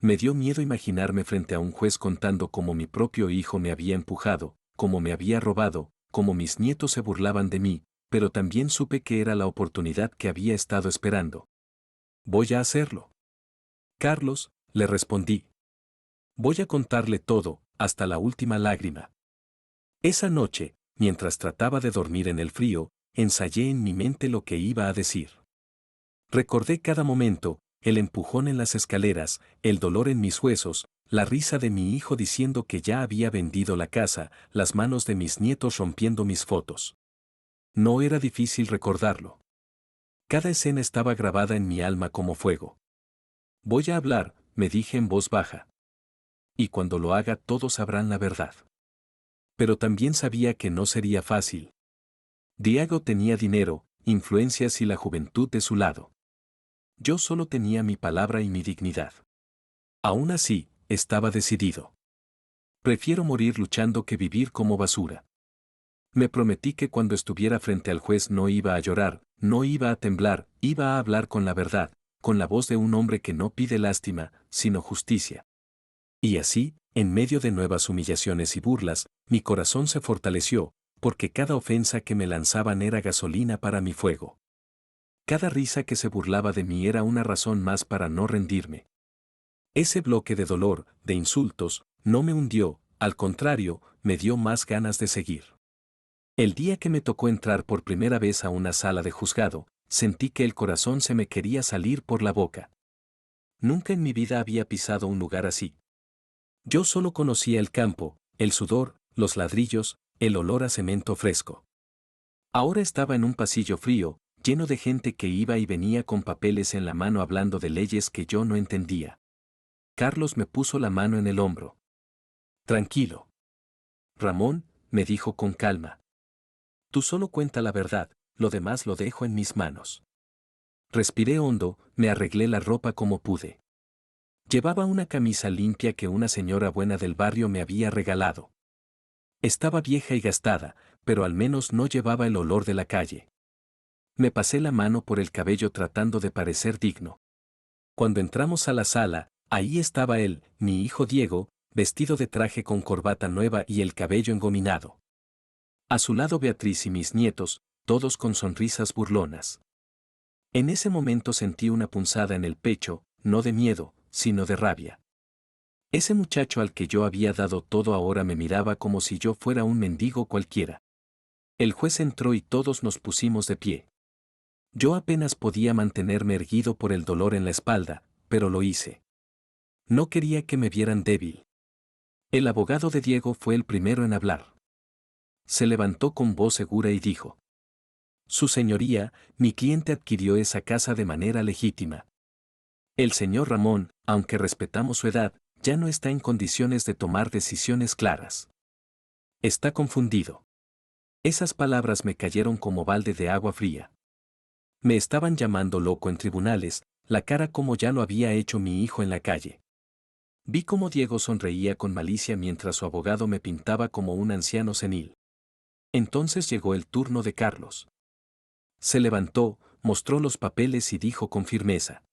Me dio miedo imaginarme frente a un juez contando cómo mi propio hijo me había empujado, cómo me había robado, cómo mis nietos se burlaban de mí, pero también supe que era la oportunidad que había estado esperando. Voy a hacerlo. Carlos, le respondí. Voy a contarle todo, hasta la última lágrima. Esa noche, mientras trataba de dormir en el frío, ensayé en mi mente lo que iba a decir. Recordé cada momento, el empujón en las escaleras, el dolor en mis huesos, la risa de mi hijo diciendo que ya había vendido la casa, las manos de mis nietos rompiendo mis fotos. No era difícil recordarlo. Cada escena estaba grabada en mi alma como fuego. Voy a hablar, me dije en voz baja. Y cuando lo haga todos sabrán la verdad. Pero también sabía que no sería fácil. Diego tenía dinero, influencias y la juventud de su lado. Yo solo tenía mi palabra y mi dignidad. Aún así, estaba decidido. Prefiero morir luchando que vivir como basura. Me prometí que cuando estuviera frente al juez no iba a llorar, no iba a temblar, iba a hablar con la verdad, con la voz de un hombre que no pide lástima, sino justicia. Y así, en medio de nuevas humillaciones y burlas, mi corazón se fortaleció, porque cada ofensa que me lanzaban era gasolina para mi fuego. Cada risa que se burlaba de mí era una razón más para no rendirme. Ese bloque de dolor, de insultos, no me hundió, al contrario, me dio más ganas de seguir. El día que me tocó entrar por primera vez a una sala de juzgado, sentí que el corazón se me quería salir por la boca. Nunca en mi vida había pisado un lugar así. Yo solo conocía el campo, el sudor, los ladrillos, el olor a cemento fresco. Ahora estaba en un pasillo frío, lleno de gente que iba y venía con papeles en la mano hablando de leyes que yo no entendía. Carlos me puso la mano en el hombro. Tranquilo. Ramón, me dijo con calma. Tú solo cuenta la verdad, lo demás lo dejo en mis manos. Respiré hondo, me arreglé la ropa como pude. Llevaba una camisa limpia que una señora buena del barrio me había regalado. Estaba vieja y gastada, pero al menos no llevaba el olor de la calle. Me pasé la mano por el cabello tratando de parecer digno. Cuando entramos a la sala, ahí estaba él, mi hijo Diego, vestido de traje con corbata nueva y el cabello engominado. A su lado Beatriz y mis nietos, todos con sonrisas burlonas. En ese momento sentí una punzada en el pecho, no de miedo, sino de rabia. Ese muchacho al que yo había dado todo ahora me miraba como si yo fuera un mendigo cualquiera. El juez entró y todos nos pusimos de pie. Yo apenas podía mantenerme erguido por el dolor en la espalda, pero lo hice. No quería que me vieran débil. El abogado de Diego fue el primero en hablar. Se levantó con voz segura y dijo: Su señoría, mi cliente adquirió esa casa de manera legítima. El señor Ramón, aunque respetamos su edad, ya no está en condiciones de tomar decisiones claras. Está confundido. Esas palabras me cayeron como balde de agua fría. Me estaban llamando loco en tribunales, la cara como ya lo había hecho mi hijo en la calle. Vi cómo Diego sonreía con malicia mientras su abogado me pintaba como un anciano senil. Entonces llegó el turno de Carlos. Se levantó, mostró los papeles y dijo con firmeza: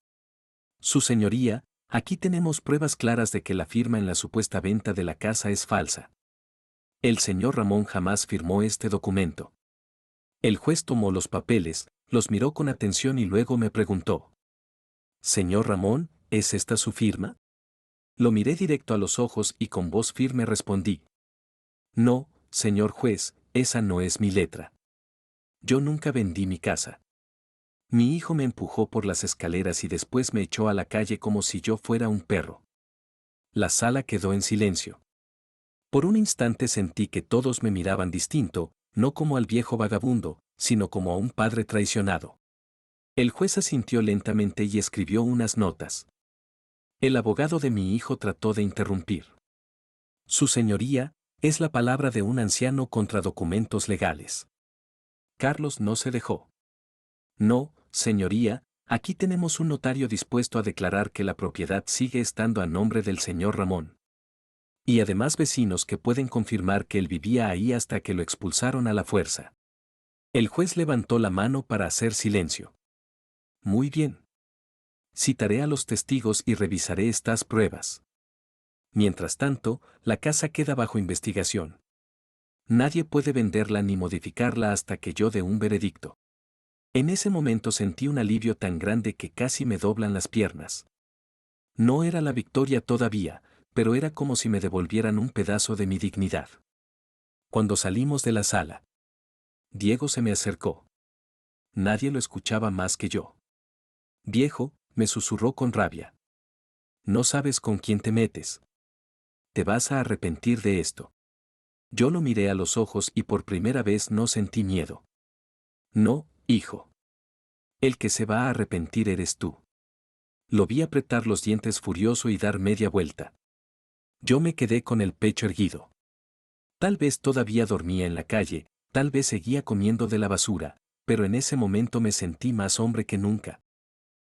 Su señoría, aquí tenemos pruebas claras de que la firma en la supuesta venta de la casa es falsa. El señor Ramón jamás firmó este documento. El juez tomó los papeles, los miró con atención y luego me preguntó: Señor Ramón, ¿es esta su firma? Lo miré directo a los ojos y con voz firme respondí: No, señor juez, esa no es mi letra. Yo nunca vendí mi casa. Mi hijo me empujó por las escaleras y después me echó a la calle como si yo fuera un perro. La sala quedó en silencio. Por un instante sentí que todos me miraban distinto, no como al viejo vagabundo, sino como a un padre traicionado. El juez asintió lentamente y escribió unas notas. El abogado de mi hijo trató de interrumpir. Su señoría, es la palabra de un anciano contra documentos legales. Carlos no se dejó. No, señoría, aquí tenemos un notario dispuesto a declarar que la propiedad sigue estando a nombre del señor Ramón. Y además vecinos que pueden confirmar que él vivía ahí hasta que lo expulsaron a la fuerza. El juez levantó la mano para hacer silencio. Muy bien. Citaré a los testigos y revisaré estas pruebas. Mientras tanto, la casa queda bajo investigación. Nadie puede venderla ni modificarla hasta que yo dé un veredicto. En ese momento sentí un alivio tan grande que casi me doblan las piernas. No era la victoria todavía, pero era como si me devolvieran un pedazo de mi dignidad. Cuando salimos de la sala, Diego se me acercó. Nadie lo escuchaba más que yo. Viejo, me susurró con rabia. No sabes con quién te metes. Te vas a arrepentir de esto. Yo lo miré a los ojos y por primera vez no sentí miedo. No, hijo. El que se va a arrepentir eres tú. Lo vi apretar los dientes furioso y dar media vuelta. Yo me quedé con el pecho erguido. Tal vez todavía dormía en la calle, tal vez seguía comiendo de la basura, pero en ese momento me sentí más hombre que nunca.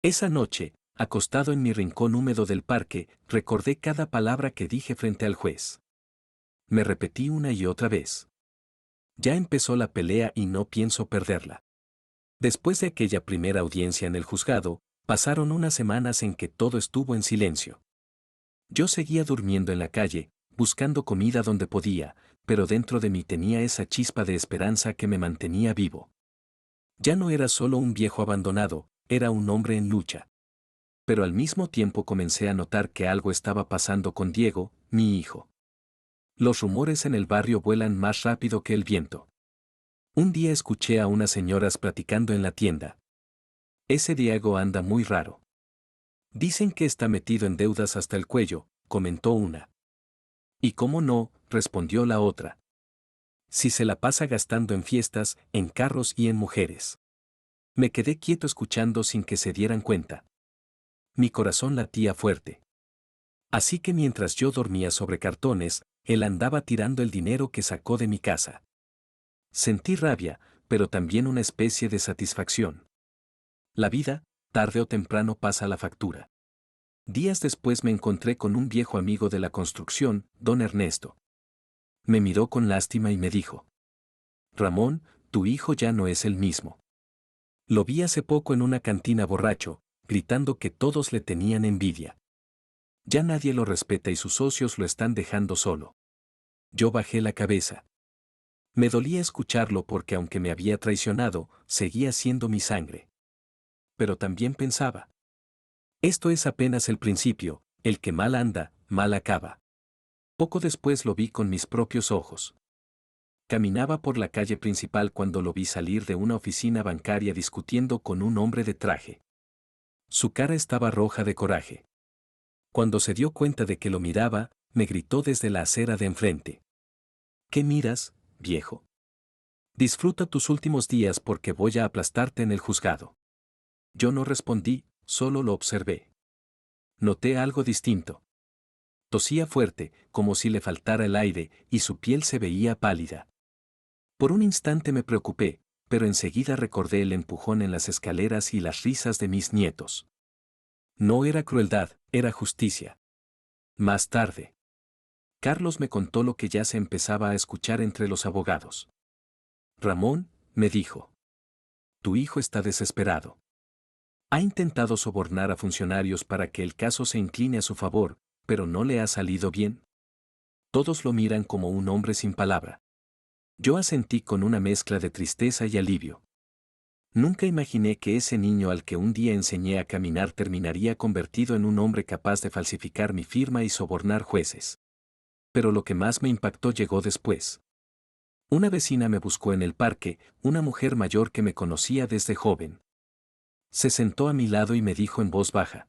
Esa noche, acostado en mi rincón húmedo del parque, recordé cada palabra que dije frente al juez. Me repetí una y otra vez. Ya empezó la pelea y no pienso perderla. Después de aquella primera audiencia en el juzgado, pasaron unas semanas en que todo estuvo en silencio. Yo seguía durmiendo en la calle, buscando comida donde podía, pero dentro de mí tenía esa chispa de esperanza que me mantenía vivo. Ya no era solo un viejo abandonado, era un hombre en lucha. Pero al mismo tiempo comencé a notar que algo estaba pasando con Diego, mi hijo. Los rumores en el barrio vuelan más rápido que el viento. Un día escuché a unas señoras platicando en la tienda. Ese Diego anda muy raro. Dicen que está metido en deudas hasta el cuello, comentó una. ¿Y cómo no?, respondió la otra. Si se la pasa gastando en fiestas, en carros y en mujeres. Me quedé quieto escuchando sin que se dieran cuenta. Mi corazón latía fuerte. Así que mientras yo dormía sobre cartones, él andaba tirando el dinero que sacó de mi casa. Sentí rabia, pero también una especie de satisfacción. La vida, tarde o temprano pasa la factura. Días después me encontré con un viejo amigo de la construcción, don Ernesto. Me miró con lástima y me dijo: Ramón, tu hijo ya no es el mismo. Lo vi hace poco en una cantina borracho, gritando que todos le tenían envidia. Ya nadie lo respeta y sus socios lo están dejando solo. Yo bajé la cabeza. Me dolía escucharlo porque aunque me había traicionado, seguía siendo mi sangre. Pero también pensaba: esto es apenas el principio, el que mal anda, mal acaba. Poco después lo vi con mis propios ojos. Caminaba por la calle principal cuando lo vi salir de una oficina bancaria discutiendo con un hombre de traje. Su cara estaba roja de coraje. Cuando se dio cuenta de que lo miraba, me gritó desde la acera de enfrente: ¿Qué miras, viejo? Disfruta tus últimos días porque voy a aplastarte en el juzgado. Yo no respondí, solo lo observé. Noté algo distinto. Tosía fuerte, como si le faltara el aire, y su piel se veía pálida. Por un instante me preocupé, pero enseguida recordé el empujón en las escaleras y las risas de mis nietos. No era crueldad, era justicia. Más tarde, Carlos me contó lo que ya se empezaba a escuchar entre los abogados. Ramón, me dijo, tu hijo está desesperado. Ha intentado sobornar a funcionarios para que el caso se incline a su favor, pero no le ha salido bien. Todos lo miran como un hombre sin palabra. Yo asentí con una mezcla de tristeza y alivio. Nunca imaginé que ese niño al que un día enseñé a caminar terminaría convertido en un hombre capaz de falsificar mi firma y sobornar jueces. Pero lo que más me impactó llegó después. Una vecina me buscó en el parque, una mujer mayor que me conocía desde joven. Se sentó a mi lado y me dijo en voz baja: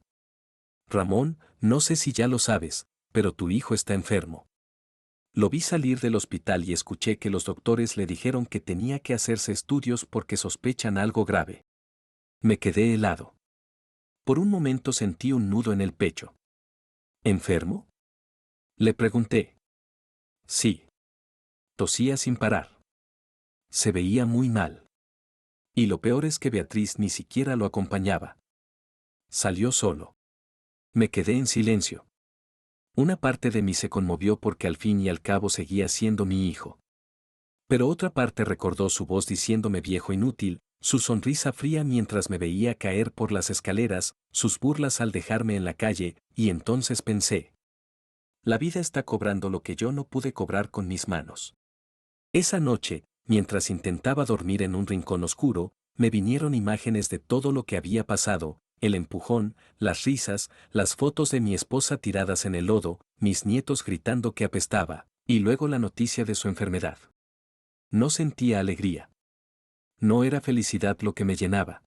Ramón, no sé si ya lo sabes, pero tu hijo está enfermo. Lo vi salir del hospital y escuché que los doctores le dijeron que tenía que hacerse estudios porque sospechan algo grave. Me quedé helado. Por un momento sentí un nudo en el pecho. ¿Enfermo?, le pregunté. Sí. Tosía sin parar. Se veía muy mal. Y lo peor es que Beatriz ni siquiera lo acompañaba. Salió solo. Me quedé en silencio. Una parte de mí se conmovió porque al fin y al cabo seguía siendo mi hijo. Pero otra parte recordó su voz diciéndome: viejo inútil, Su sonrisa fría mientras me veía caer por las escaleras, sus burlas al dejarme en la calle, y entonces pensé. La vida está cobrando lo que yo no pude cobrar con mis manos. Esa noche, mientras intentaba dormir en un rincón oscuro, me vinieron imágenes de todo lo que había pasado, el empujón, las risas, las fotos de mi esposa tiradas en el lodo, mis nietos gritando que apestaba, y luego la noticia de su enfermedad. No sentía alegría. No era felicidad lo que me llenaba.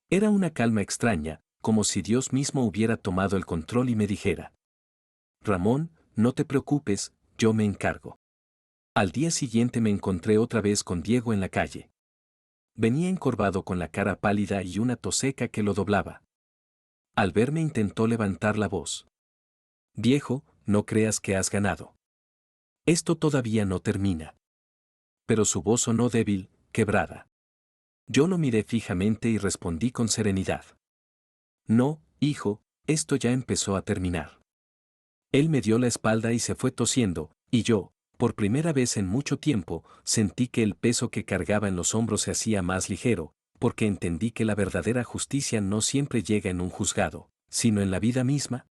Era una calma extraña, como si Dios mismo hubiera tomado el control y me dijera: Ramón, no te preocupes, yo me encargo. Al día siguiente me encontré otra vez con Diego en la calle. Venía encorvado con la cara pálida y una tos seca que lo doblaba. Al verme intentó levantar la voz. Viejo, no creas que has ganado. Esto todavía no termina. Pero su voz sonó débil, quebrada. Yo lo miré fijamente y respondí con serenidad. No, hijo, esto ya empezó a terminar. Él me dio la espalda y se fue tosiendo, y yo, por primera vez en mucho tiempo, sentí que el peso que cargaba en los hombros se hacía más ligero, porque entendí que la verdadera justicia no siempre llega en un juzgado, sino en la vida misma.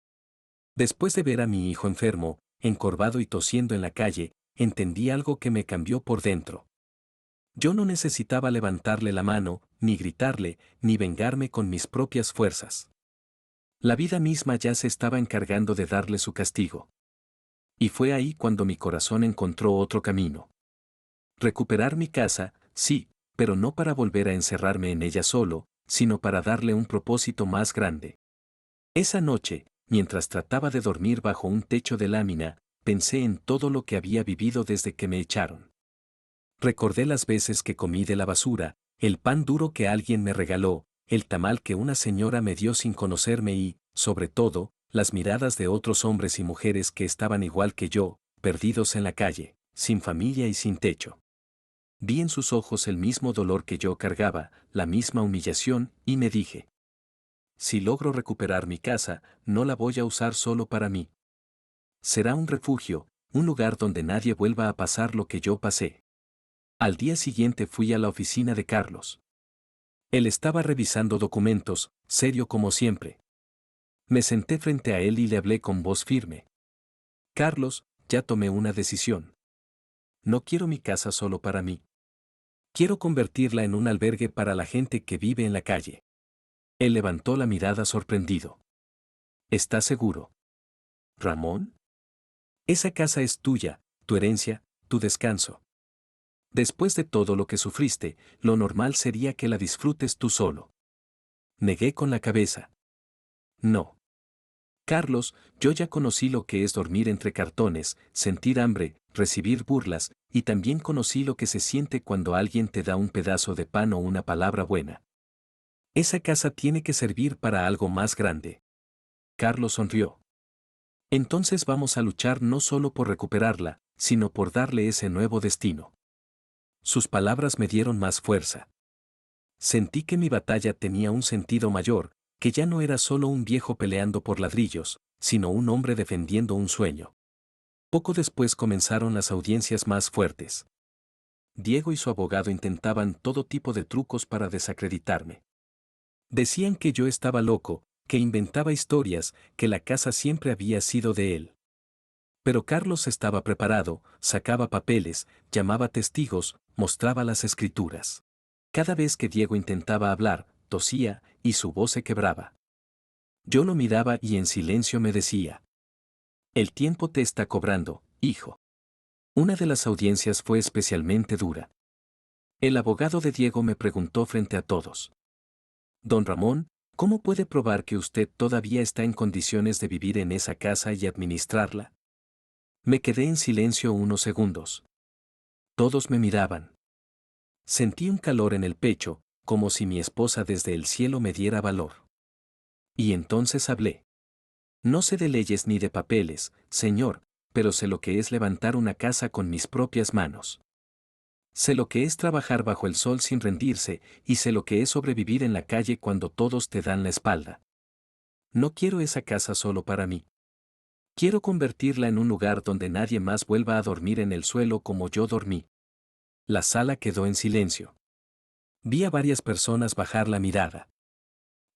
Después de ver a mi hijo enfermo, encorvado y tosiendo en la calle, entendí algo que me cambió por dentro. Yo no necesitaba levantarle la mano, ni gritarle, ni vengarme con mis propias fuerzas. La vida misma ya se estaba encargando de darle su castigo. Y fue ahí cuando mi corazón encontró otro camino. Recuperar mi casa, sí, pero no para volver a encerrarme en ella solo, sino para darle un propósito más grande. Esa noche, mientras trataba de dormir bajo un techo de lámina, pensé en todo lo que había vivido desde que me echaron. Recordé las veces que comí de la basura, el pan duro que alguien me regaló, el tamal que una señora me dio sin conocerme y, sobre todo, las miradas de otros hombres y mujeres que estaban igual que yo, perdidos en la calle, sin familia y sin techo. Vi en sus ojos el mismo dolor que yo cargaba, la misma humillación, y me dije: si logro recuperar mi casa, no la voy a usar solo para mí. Será un refugio, un lugar donde nadie vuelva a pasar lo que yo pasé. Al día siguiente fui a la oficina de Carlos. Él estaba revisando documentos, serio como siempre. Me senté frente a él y le hablé con voz firme. Carlos, ya tomé una decisión. No quiero mi casa solo para mí. Quiero convertirla en un albergue para la gente que vive en la calle. Él levantó la mirada sorprendido. ¿Estás seguro, Ramón? Esa casa es tuya, tu herencia, tu descanso. Después de todo lo que sufriste, lo normal sería que la disfrutes tú solo. Negué con la cabeza. No. Carlos, yo ya conocí lo que es dormir entre cartones, sentir hambre, recibir burlas, y también conocí lo que se siente cuando alguien te da un pedazo de pan o una palabra buena. Esa casa tiene que servir para algo más grande. Carlos sonrió. Entonces vamos a luchar no solo por recuperarla, sino por darle ese nuevo destino. Sus palabras me dieron más fuerza. Sentí que mi batalla tenía un sentido mayor, que ya no era solo un viejo peleando por ladrillos, sino un hombre defendiendo un sueño. Poco después comenzaron las audiencias más fuertes. Diego y su abogado intentaban todo tipo de trucos para desacreditarme. Decían que yo estaba loco, que inventaba historias, que la casa siempre había sido de él. Pero Carlos estaba preparado, sacaba papeles, llamaba testigos, mostraba las escrituras. Cada vez que Diego intentaba hablar, tosía, y su voz se quebraba. Yo lo miraba y en silencio me decía: el tiempo te está cobrando, hijo. Una de las audiencias fue especialmente dura. El abogado de Diego me preguntó frente a todos: Don Ramón, ¿cómo puede probar que usted todavía está en condiciones de vivir en esa casa y administrarla? Me quedé en silencio unos segundos. Todos me miraban. Sentí un calor en el pecho, como si mi esposa desde el cielo me diera valor. Y entonces hablé. No sé de leyes ni de papeles, señor, pero sé lo que es levantar una casa con mis propias manos. Sé lo que es trabajar bajo el sol sin rendirse, y sé lo que es sobrevivir en la calle cuando todos te dan la espalda. No quiero esa casa solo para mí. Quiero convertirla en un lugar donde nadie más vuelva a dormir en el suelo como yo dormí. La sala quedó en silencio. Vi a varias personas bajar la mirada.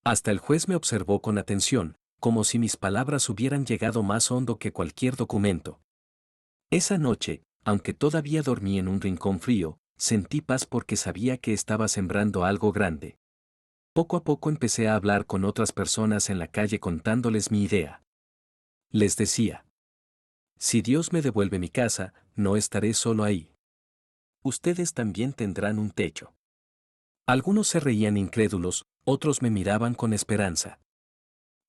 Hasta el juez me observó con atención, como si mis palabras hubieran llegado más hondo que cualquier documento. Esa noche, aunque todavía dormí en un rincón frío, sentí paz porque sabía que estaba sembrando algo grande. Poco a poco empecé a hablar con otras personas en la calle contándoles mi idea. Les decía: si Dios me devuelve mi casa, no estaré solo ahí. Ustedes también tendrán un techo. Algunos se reían incrédulos, otros me miraban con esperanza.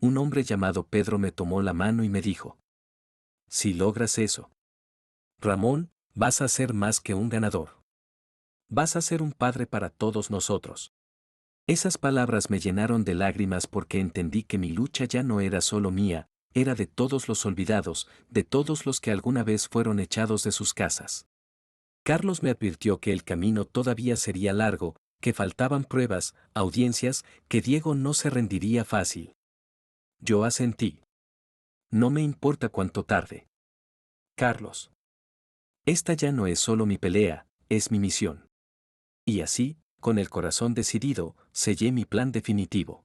Un hombre llamado Pedro me tomó la mano y me dijo: si logras eso, Ramón, vas a ser más que un ganador. Vas a ser un padre para todos nosotros. Esas palabras me llenaron de lágrimas porque entendí que mi lucha ya no era solo mía, era de todos los olvidados, de todos los que alguna vez fueron echados de sus casas. Carlos me advirtió que el camino todavía sería largo, que faltaban pruebas, audiencias, que Diego no se rendiría fácil. Yo asentí. No me importa cuánto tarde. Carlos. Esta ya no es solo mi pelea, es mi misión. Y así, con el corazón decidido, sellé mi plan definitivo.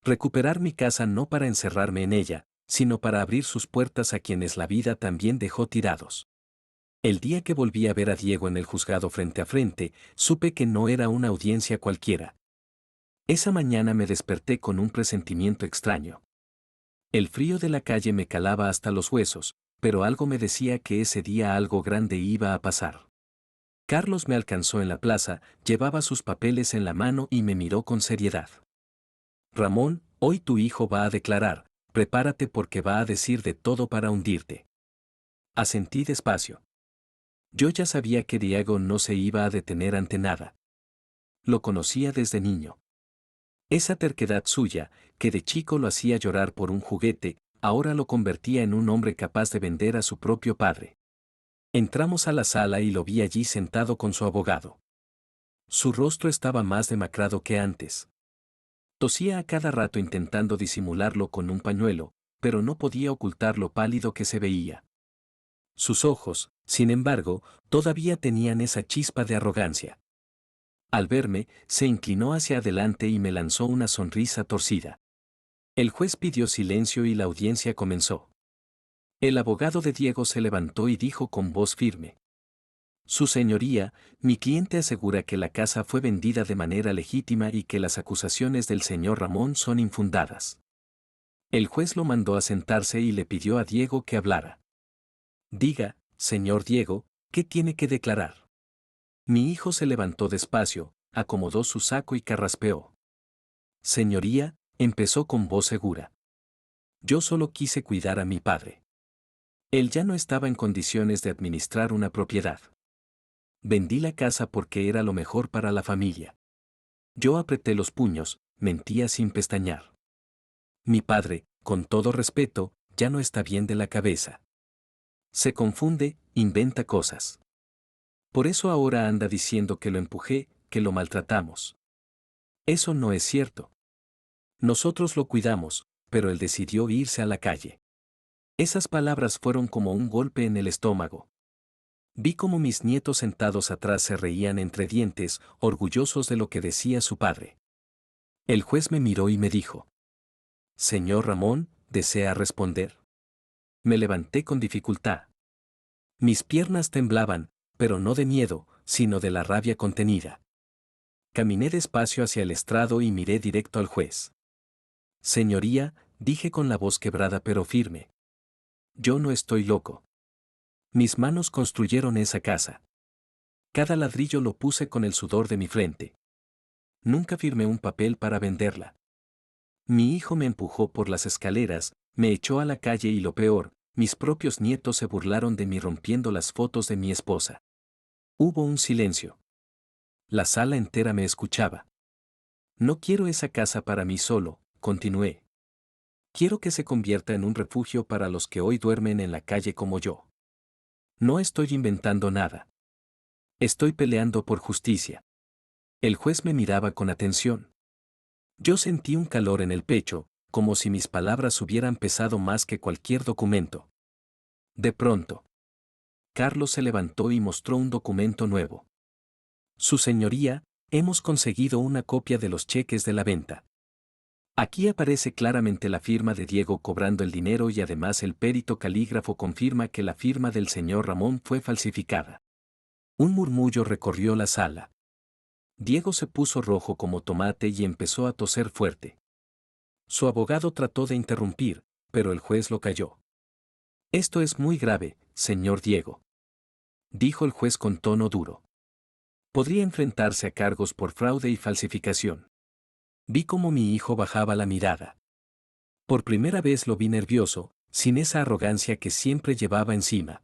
Recuperar mi casa no para encerrarme en ella, sino para abrir sus puertas a quienes la vida también dejó tirados. El día que volví a ver a Diego en el juzgado frente a frente, supe que no era una audiencia cualquiera. Esa mañana me desperté con un presentimiento extraño. El frío de la calle me calaba hasta los huesos, pero algo me decía que ese día algo grande iba a pasar. Carlos me alcanzó en la plaza, llevaba sus papeles en la mano y me miró con seriedad. Ramón, hoy tu hijo va a declarar, prepárate porque va a decir de todo para hundirte. Asentí despacio. Yo ya sabía que Diego no se iba a detener ante nada. Lo conocía desde niño. Esa terquedad suya, que de chico lo hacía llorar por un juguete, ahora lo convertía en un hombre capaz de vender a su propio padre. Entramos a la sala y lo vi allí sentado con su abogado. Su rostro estaba más demacrado que antes. Tosía a cada rato intentando disimularlo con un pañuelo, pero no podía ocultar lo pálido que se veía. Sus ojos, sin embargo, todavía tenían esa chispa de arrogancia. Al verme, se inclinó hacia adelante y me lanzó una sonrisa torcida. El juez pidió silencio y la audiencia comenzó. El abogado de Diego se levantó y dijo con voz firme: Su señoría, mi cliente asegura que la casa fue vendida de manera legítima y que las acusaciones del señor Ramón son infundadas. El juez lo mandó a sentarse y le pidió a Diego que hablara. Diga, señor Diego, ¿qué tiene que declarar? Mi hijo se levantó despacio, acomodó su saco y carraspeó. Señoría, empezó con voz segura. Yo solo quise cuidar a mi padre. Él ya no estaba en condiciones de administrar una propiedad. Vendí la casa porque era lo mejor para la familia. Yo apreté los puños, mentía sin pestañear. Mi padre, con todo respeto, ya no está bien de la cabeza. Se confunde, inventa cosas. Por eso ahora anda diciendo que lo empujé, que lo maltratamos. Eso no es cierto. Nosotros lo cuidamos, pero él decidió irse a la calle. Esas palabras fueron como un golpe en el estómago. Vi cómo mis nietos sentados atrás se reían entre dientes, orgullosos de lo que decía su padre. El juez me miró y me dijo: Señor Ramón, ¿desea responder? Me levanté con dificultad. Mis piernas temblaban, pero no de miedo, sino de la rabia contenida. Caminé despacio hacia el estrado y miré directo al juez. Señoría, dije con la voz quebrada pero firme. Yo no estoy loco. Mis manos construyeron esa casa. Cada ladrillo lo puse con el sudor de mi frente. Nunca firmé un papel para venderla. Mi hijo me empujó por las escaleras, me echó a la calle y lo peor, mis propios nietos se burlaron de mí rompiendo las fotos de mi esposa. Hubo un silencio. La sala entera me escuchaba. No quiero esa casa para mí solo, continué. Quiero que se convierta en un refugio para los que hoy duermen en la calle como yo. No estoy inventando nada. Estoy peleando por justicia. El juez me miraba con atención. Yo sentí un calor en el pecho, como si mis palabras hubieran pesado más que cualquier documento. De pronto, Carlos se levantó y mostró un documento nuevo. Su señoría, Hemos conseguido una copia de los cheques de la venta. Aquí aparece claramente la firma de Diego cobrando el dinero y además el perito calígrafo confirma que la firma del señor Ramón fue falsificada. Un murmullo recorrió la sala. Diego se puso rojo como tomate y empezó a toser fuerte. Su abogado trató de interrumpir, pero el juez lo calló. Esto es muy grave, señor Diego, dijo el juez con tono duro. Podría enfrentarse a cargos por fraude y falsificación. Vi cómo mi hijo bajaba la mirada. Por primera vez lo vi nervioso, sin esa arrogancia que siempre llevaba encima.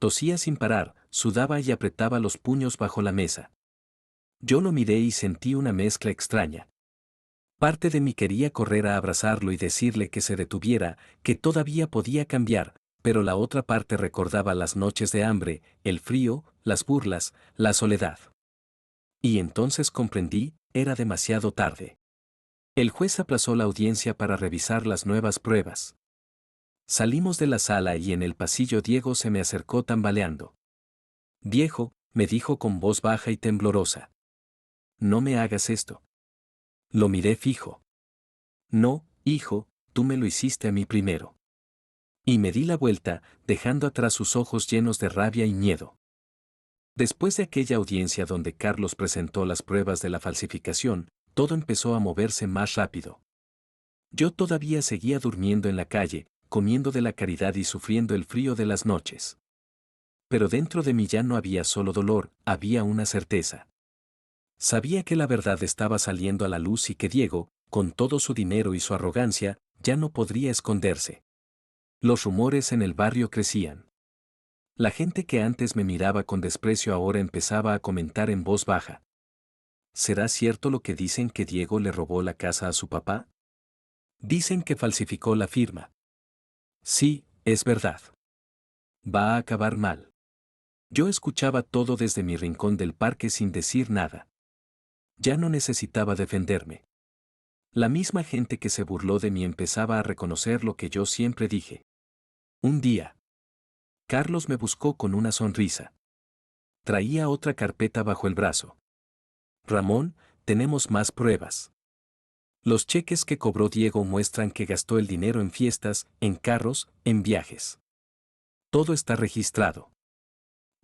Tosía sin parar, sudaba y apretaba los puños bajo la mesa. Yo lo miré y sentí una mezcla extraña. Parte de mí quería correr a abrazarlo y decirle que se detuviera, que todavía podía cambiar, pero la otra parte recordaba las noches de hambre, el frío, las burlas, la soledad. Y entonces comprendí, era demasiado tarde. El juez aplazó la audiencia para revisar las nuevas pruebas. Salimos de la sala y en el pasillo Diego se me acercó tambaleando. Viejo, me dijo con voz baja y temblorosa. No me hagas esto. Lo miré fijo. No, hijo, tú me lo hiciste a mí primero. Y me di la vuelta, dejando atrás sus ojos llenos de rabia y miedo. Después de aquella audiencia donde Carlos presentó las pruebas de la falsificación, todo empezó a moverse más rápido. Yo todavía seguía durmiendo en la calle, comiendo de la caridad y sufriendo el frío de las noches. Pero dentro de mí ya no había solo dolor, había una certeza. Sabía que la verdad estaba saliendo a la luz y que Diego, con todo su dinero y su arrogancia, ya no podría esconderse. Los rumores en el barrio crecían. La gente que antes me miraba con desprecio ahora empezaba a comentar en voz baja. ¿Será cierto lo que dicen que Diego le robó la casa a su papá? Dicen que falsificó la firma. Sí, es verdad. Va a acabar mal. Yo escuchaba todo desde mi rincón del parque sin decir nada. Ya no necesitaba defenderme. La misma gente que se burló de mí empezaba a reconocer lo que yo siempre dije. Un día, Carlos me buscó con una sonrisa. Traía otra carpeta bajo el brazo. Ramón, tenemos más pruebas. Los cheques que cobró Diego muestran que gastó el dinero en fiestas, en carros, en viajes. Todo está registrado.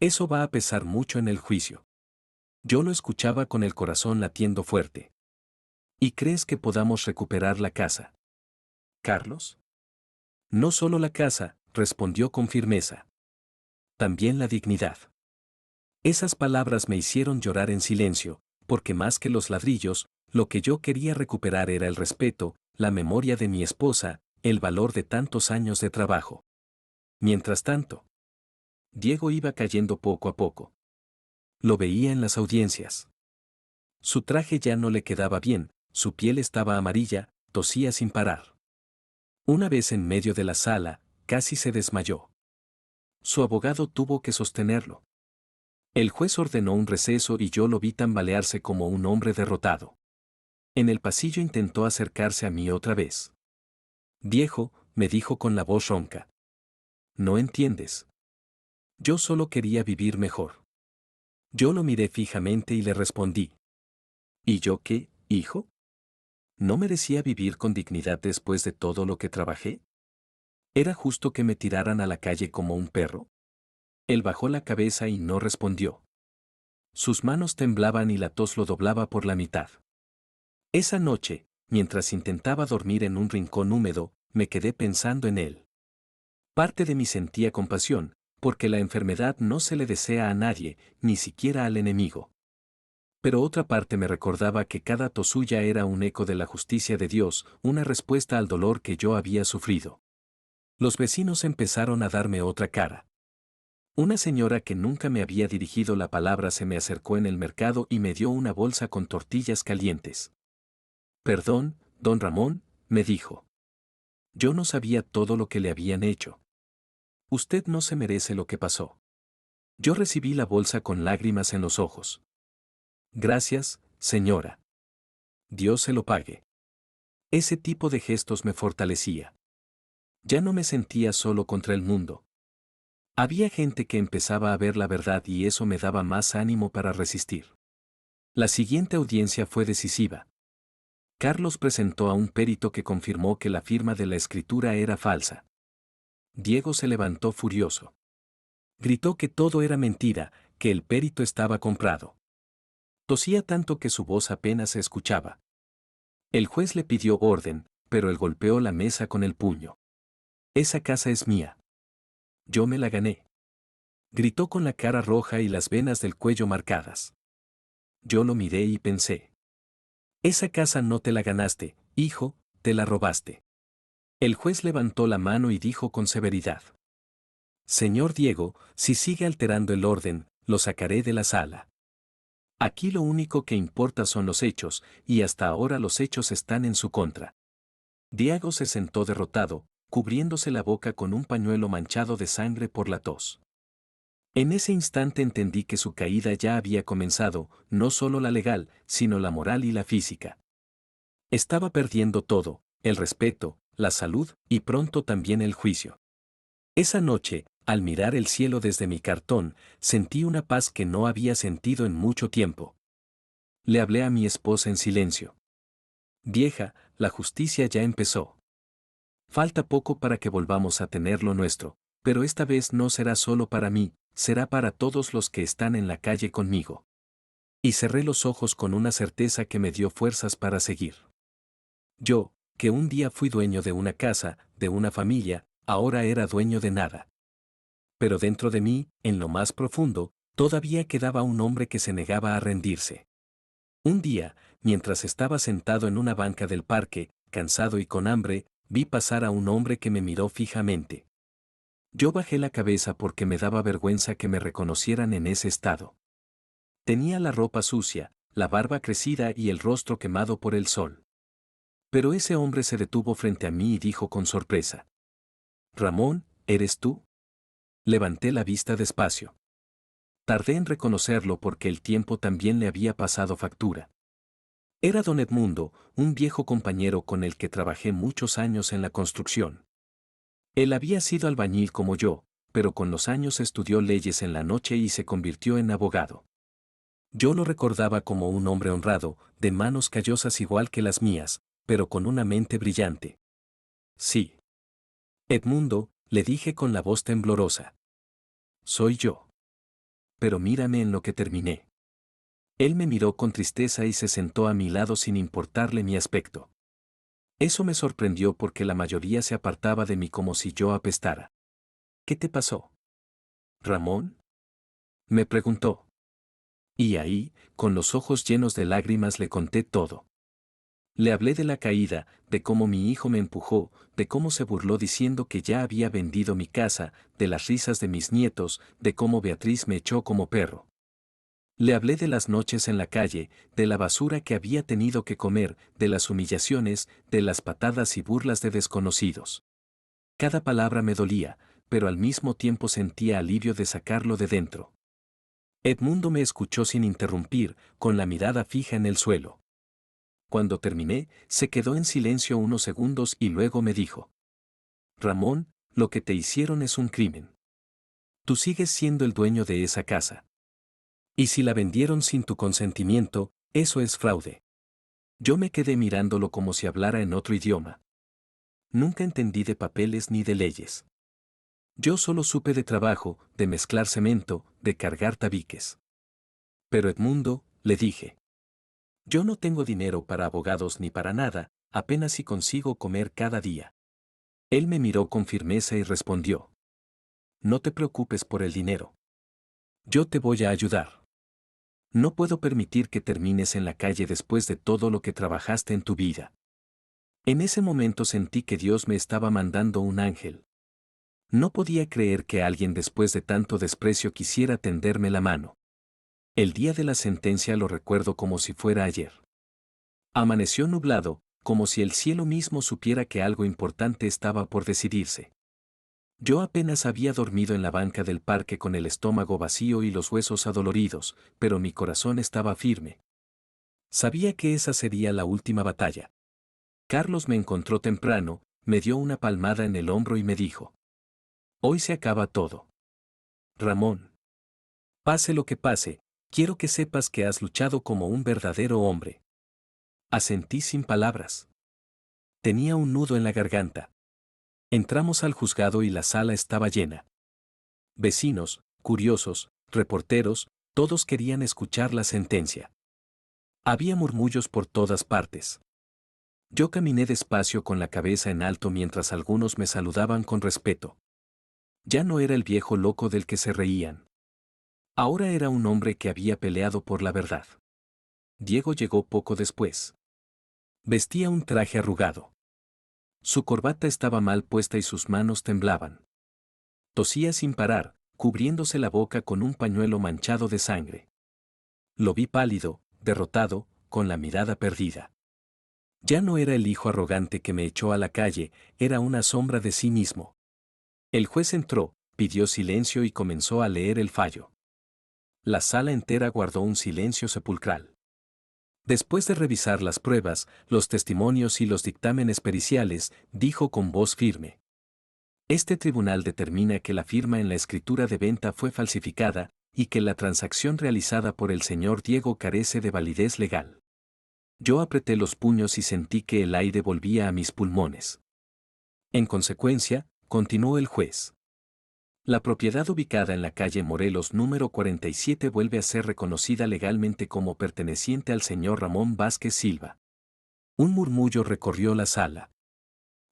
Eso va a pesar mucho en el juicio. Yo lo escuchaba con el corazón latiendo fuerte. ¿Y crees que podamos recuperar la casa, Carlos? No solo la casa, respondió con firmeza. También la dignidad. Esas palabras me hicieron llorar en silencio, porque más que los ladrillos, lo que yo quería recuperar era el respeto, la memoria de mi esposa, el valor de tantos años de trabajo. Mientras tanto, Diego iba cayendo poco a poco. Lo veía en las audiencias. Su traje ya no le quedaba bien, su piel estaba amarilla, tosía sin parar. Una vez en medio de la sala, casi se desmayó. Su abogado tuvo que sostenerlo. El juez ordenó un receso y yo lo vi tambalearse como un hombre derrotado. En el pasillo intentó acercarse a mí otra vez. Viejo, me dijo con la voz ronca. No entiendes. Yo solo quería vivir mejor. Yo lo miré fijamente y le respondí. ¿Y yo qué, hijo? ¿No merecía vivir con dignidad después de todo lo que trabajé? ¿Era justo que me tiraran a la calle como un perro? Él bajó la cabeza y no respondió. Sus manos temblaban y la tos lo doblaba por la mitad. Esa noche, mientras intentaba dormir en un rincón húmedo, me quedé pensando en él. Parte de mí sentía compasión, porque la enfermedad no se le desea a nadie, ni siquiera al enemigo. Pero otra parte me recordaba que cada tos suya era un eco de la justicia de Dios, una respuesta al dolor que yo había sufrido. Los vecinos empezaron a darme otra cara. Una señora que nunca me había dirigido la palabra se me acercó en el mercado y me dio una bolsa con tortillas calientes. Perdón, don Ramón, me dijo. Yo no sabía todo lo que le habían hecho. Usted no se merece lo que pasó. Yo recibí la bolsa con lágrimas en los ojos. Gracias, señora. Dios se lo pague. Ese tipo de gestos me fortalecía. Ya no me sentía solo contra el mundo. Había gente que empezaba a ver la verdad y eso me daba más ánimo para resistir. La siguiente audiencia fue decisiva. Carlos presentó a un perito que confirmó que la firma de la escritura era falsa. Diego se levantó furioso. Gritó que todo era mentira, que el perito estaba comprado. Tosía tanto que su voz apenas se escuchaba. El juez le pidió orden, pero él golpeó la mesa con el puño. Esa casa es mía. Yo me la gané. Gritó con la cara roja y las venas del cuello marcadas. Yo lo miré y pensé. Esa casa no te la ganaste, hijo, te la robaste. El juez levantó la mano y dijo con severidad. Señor Diego, si sigue alterando el orden, lo sacaré de la sala. Aquí lo único que importa son los hechos, y hasta ahora los hechos están en su contra. Diego se sentó derrotado, cubriéndose la boca con un pañuelo manchado de sangre por la tos. En ese instante entendí que su caída ya había comenzado, no solo la legal, sino la moral y la física. Estaba perdiendo todo, el respeto, la salud y pronto también el juicio. Esa noche, al mirar el cielo desde mi cartón, sentí una paz que no había sentido en mucho tiempo. Le hablé a mi esposa en silencio. Vieja, la justicia ya empezó. Falta poco para que volvamos a tener lo nuestro, pero esta vez no será solo para mí, será para todos los que están en la calle conmigo. Y cerré los ojos con una certeza que me dio fuerzas para seguir. Yo, que un día fui dueño de una casa, de una familia, ahora era dueño de nada. Pero dentro de mí, en lo más profundo, todavía quedaba un hombre que se negaba a rendirse. Un día, mientras estaba sentado en una banca del parque, cansado y con hambre, vi pasar a un hombre que me miró fijamente. Yo bajé la cabeza porque me daba vergüenza que me reconocieran en ese estado. Tenía la ropa sucia, la barba crecida y el rostro quemado por el sol. Pero ese hombre se detuvo frente a mí y dijo con sorpresa. Ramón, ¿eres tú? Levanté la vista despacio. Tardé en reconocerlo porque el tiempo también le había pasado factura. Era don Edmundo, un viejo compañero con el que trabajé muchos años en la construcción. Él había sido albañil como yo, pero con los años estudió leyes en la noche y se convirtió en abogado. Yo lo recordaba como un hombre honrado, de manos callosas igual que las mías, pero con una mente brillante. Sí. Edmundo, le dije con la voz temblorosa. Soy yo. Pero mírame en lo que terminé. Él me miró con tristeza y se sentó a mi lado sin importarle mi aspecto. Eso me sorprendió porque la mayoría se apartaba de mí como si yo apestara. ¿Qué te pasó? ¿Ramón? Me preguntó. Y ahí, con los ojos llenos de lágrimas, le conté todo. Le hablé de la caída, de cómo mi hijo me empujó, de cómo se burló diciendo que ya había vendido mi casa, de las risas de mis nietos, de cómo Beatriz me echó como perro. Le hablé de las noches en la calle, de la basura que había tenido que comer, de las humillaciones, de las patadas y burlas de desconocidos. Cada palabra me dolía, pero al mismo tiempo sentía alivio de sacarlo de dentro. Edmundo me escuchó sin interrumpir, con la mirada fija en el suelo. Cuando terminé, se quedó en silencio unos segundos y luego me dijo. Ramón, lo que te hicieron es un crimen. Tú sigues siendo el dueño de esa casa. Y si la vendieron sin tu consentimiento, eso es fraude. Yo me quedé mirándolo como si hablara en otro idioma. Nunca entendí de papeles ni de leyes. Yo solo supe de trabajo, de mezclar cemento, de cargar tabiques. Pero Edmundo, le dije. Yo no tengo dinero para abogados ni para nada, apenas si consigo comer cada día. Él me miró con firmeza y respondió. No te preocupes por el dinero. Yo te voy a ayudar. No puedo permitir que termines en la calle después de todo lo que trabajaste en tu vida. En ese momento sentí que Dios me estaba mandando un ángel. No podía creer que alguien después de tanto desprecio quisiera tenderme la mano. El día de la sentencia lo recuerdo como si fuera ayer. Amaneció nublado, como si el cielo mismo supiera que algo importante estaba por decidirse. Yo apenas había dormido en la banca del parque con el estómago vacío y los huesos adoloridos, pero mi corazón estaba firme. Sabía que esa sería la última batalla. Carlos me encontró temprano, me dio una palmada en el hombro y me dijo. Hoy se acaba todo. Ramón. Pase lo que pase, Quiero que sepas que has luchado como un verdadero hombre. Asentí sin palabras. Tenía un nudo en la garganta. Entramos al juzgado y la sala estaba llena. Vecinos, curiosos, reporteros, todos querían escuchar la sentencia. Había murmullos por todas partes. Yo caminé despacio con la cabeza en alto mientras algunos me saludaban con respeto. Ya no era el viejo loco del que se reían. Ahora era un hombre que había peleado por la verdad. Diego llegó poco después. Vestía un traje arrugado. Su corbata estaba mal puesta y sus manos temblaban. Tosía sin parar, cubriéndose la boca con un pañuelo manchado de sangre. Lo vi pálido, derrotado, con la mirada perdida. Ya no era el hijo arrogante que me echó a la calle, era una sombra de sí mismo. El juez entró, pidió silencio y comenzó a leer el fallo. La sala entera guardó un silencio sepulcral. Después de revisar las pruebas, los testimonios y los dictámenes periciales, dijo con voz firme: este tribunal determina que la firma en la escritura de venta fue falsificada y que la transacción realizada por el señor Diego carece de validez legal. Yo apreté los puños y sentí que el aire volvía a mis pulmones. En consecuencia, continuó el juez. La propiedad ubicada en la calle Morelos número 47 vuelve a ser reconocida legalmente como perteneciente al señor Ramón Vázquez Silva. Un murmullo recorrió la sala.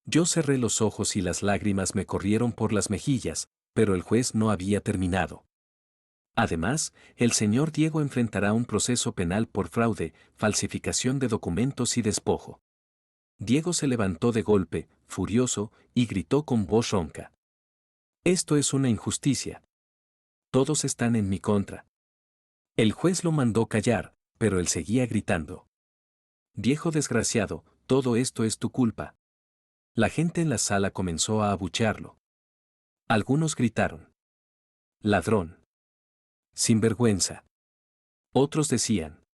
Yo cerré los ojos y las lágrimas me corrieron por las mejillas, pero el juez no había terminado. Además, el señor Diego enfrentará un proceso penal por fraude, falsificación de documentos y despojo. Diego se levantó de golpe, furioso, y gritó con voz ronca: esto es una injusticia. Todos están en mi contra. El juez lo mandó callar, pero él seguía gritando: viejo desgraciado, todo esto es tu culpa. La gente en la sala comenzó a abuchearlo. Algunos gritaron: ladrón. Sinvergüenza. Otros decían: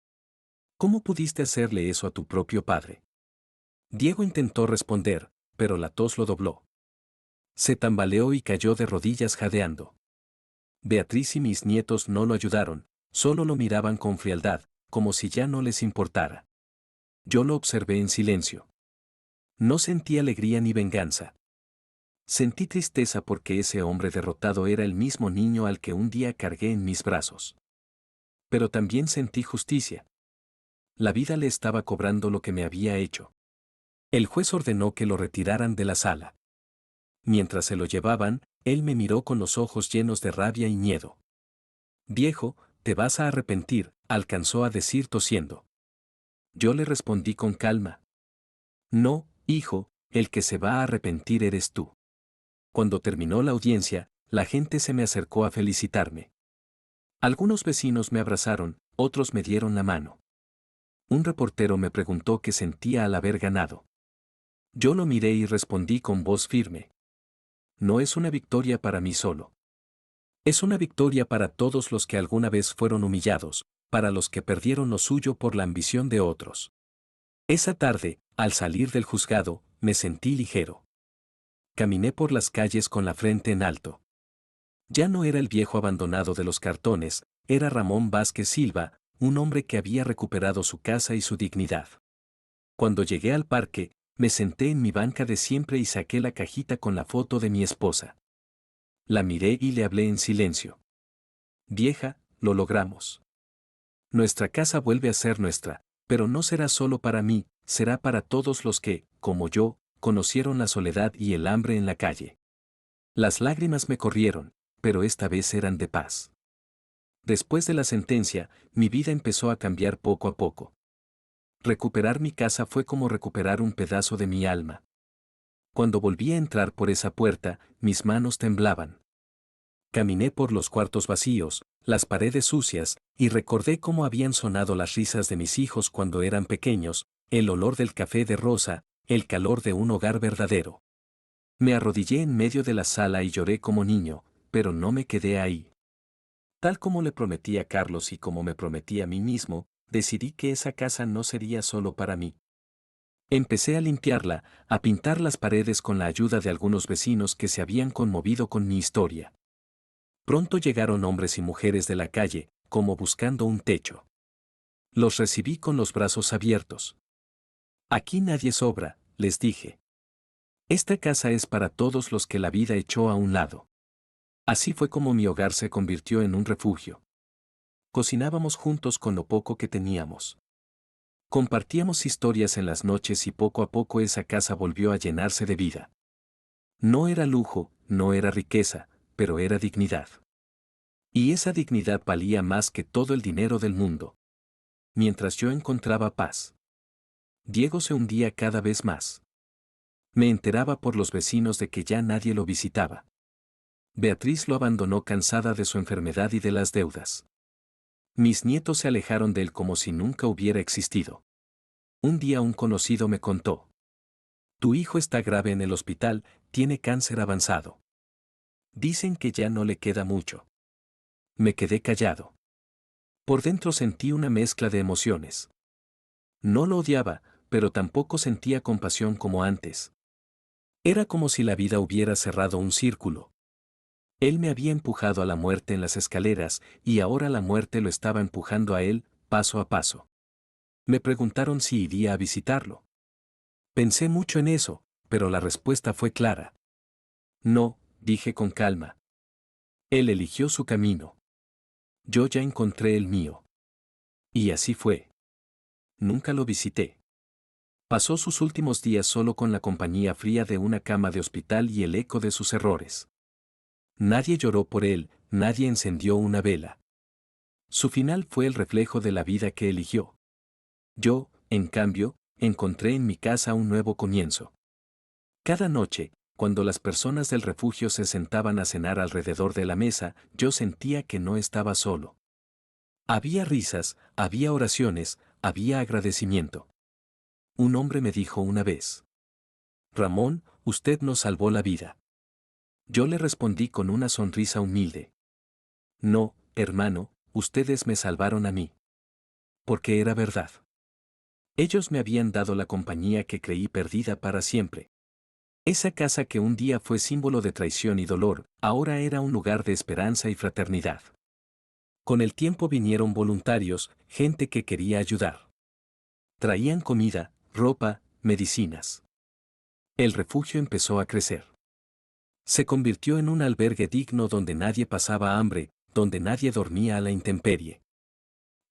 ¿cómo pudiste hacerle eso a tu propio padre? Diego intentó responder, pero la tos lo dobló. Se tambaleó y cayó de rodillas jadeando. Beatriz y mis nietos no lo ayudaron, solo lo miraban con frialdad, como si ya no les importara. Yo lo observé en silencio. No sentí alegría ni venganza. Sentí tristeza porque ese hombre derrotado era el mismo niño al que un día cargué en mis brazos. Pero también sentí justicia. La vida le estaba cobrando lo que me había hecho. El juez ordenó que lo retiraran de la sala. Mientras se lo llevaban, él me miró con los ojos llenos de rabia y miedo. Viejo, te vas a arrepentir, alcanzó a decir tosiendo. Yo le respondí con calma: no, hijo, el que se va a arrepentir eres tú. Cuando terminó la audiencia, la gente se me acercó a felicitarme. Algunos vecinos me abrazaron, otros me dieron la mano. Un reportero me preguntó qué sentía al haber ganado. Yo lo miré y respondí con voz firme: no es una victoria para mí solo. Es una victoria para todos los que alguna vez fueron humillados, para los que perdieron lo suyo por la ambición de otros. Esa tarde, al salir del juzgado, me sentí ligero. Caminé por las calles con la frente en alto. Ya no era el viejo abandonado de los cartones, era Ramón Vázquez Silva, un hombre que había recuperado su casa y su dignidad. Cuando llegué al parque, me senté en mi banca de siempre y saqué la cajita con la foto de mi esposa. La miré y le hablé en silencio. Vieja, lo logramos. Nuestra casa vuelve a ser nuestra, pero no será solo para mí, será para todos los que, como yo, conocieron la soledad y el hambre en la calle. Las lágrimas me corrieron, pero esta vez eran de paz. Después de la sentencia, mi vida empezó a cambiar poco a poco. Recuperar mi casa fue como recuperar un pedazo de mi alma. Cuando volví a entrar por esa puerta, mis manos temblaban. Caminé por los cuartos vacíos, las paredes sucias, y recordé cómo habían sonado las risas de mis hijos cuando eran pequeños, el olor del café de rosa, el calor de un hogar verdadero. Me arrodillé en medio de la sala y lloré como niño, pero no me quedé ahí. Tal como le prometí a Carlos y como me prometí a mí mismo, decidí que esa casa no sería solo para mí. Empecé a limpiarla, a pintar las paredes con la ayuda de algunos vecinos que se habían conmovido con mi historia. Pronto llegaron hombres y mujeres de la calle, como buscando un techo. Los recibí con los brazos abiertos. Aquí nadie sobra, les dije. Esta casa es para todos los que la vida echó a un lado. Así fue como mi hogar se convirtió en un refugio. Cocinábamos juntos con lo poco que teníamos. Compartíamos historias en las noches y poco a poco esa casa volvió a llenarse de vida. No era lujo, no era riqueza, pero era dignidad. Y esa dignidad valía más que todo el dinero del mundo. Mientras yo encontraba paz, Diego se hundía cada vez más. Me enteraba por los vecinos de que ya nadie lo visitaba. Beatriz lo abandonó cansada de su enfermedad y de las deudas. Mis nietos se alejaron de él como si nunca hubiera existido. Un día un conocido me contó: tu hijo está grave en el hospital, tiene cáncer avanzado. Dicen que ya no le queda mucho. Me quedé callado. Por dentro sentí una mezcla de emociones. No lo odiaba, pero tampoco sentía compasión como antes. Era como si la vida hubiera cerrado un círculo. Él me había empujado a la muerte en las escaleras y ahora la muerte lo estaba empujando a él, paso a paso. Me preguntaron si iría a visitarlo. Pensé mucho en eso, pero la respuesta fue clara. No, dije con calma. Él eligió su camino. Yo ya encontré el mío. Y así fue. Nunca lo visité. Pasó sus últimos días solo con la compañía fría de una cama de hospital y el eco de sus errores. Nadie lloró por él, nadie encendió una vela. Su final fue el reflejo de la vida que eligió. Yo, en cambio, encontré en mi casa un nuevo comienzo. Cada noche, cuando las personas del refugio se sentaban a cenar alrededor de la mesa, yo sentía que no estaba solo. Había risas, había oraciones, había agradecimiento. Un hombre me dijo una vez: Ramón, usted nos salvó la vida. Yo le respondí con una sonrisa humilde: no, hermano, ustedes me salvaron a mí. Porque era verdad. Ellos me habían dado la compañía que creí perdida para siempre. Esa casa que un día fue símbolo de traición y dolor, ahora era un lugar de esperanza y fraternidad. Con el tiempo vinieron voluntarios, gente que quería ayudar. Traían comida, ropa, medicinas. El refugio empezó a crecer. Se convirtió en un albergue digno donde nadie pasaba hambre, donde nadie dormía a la intemperie.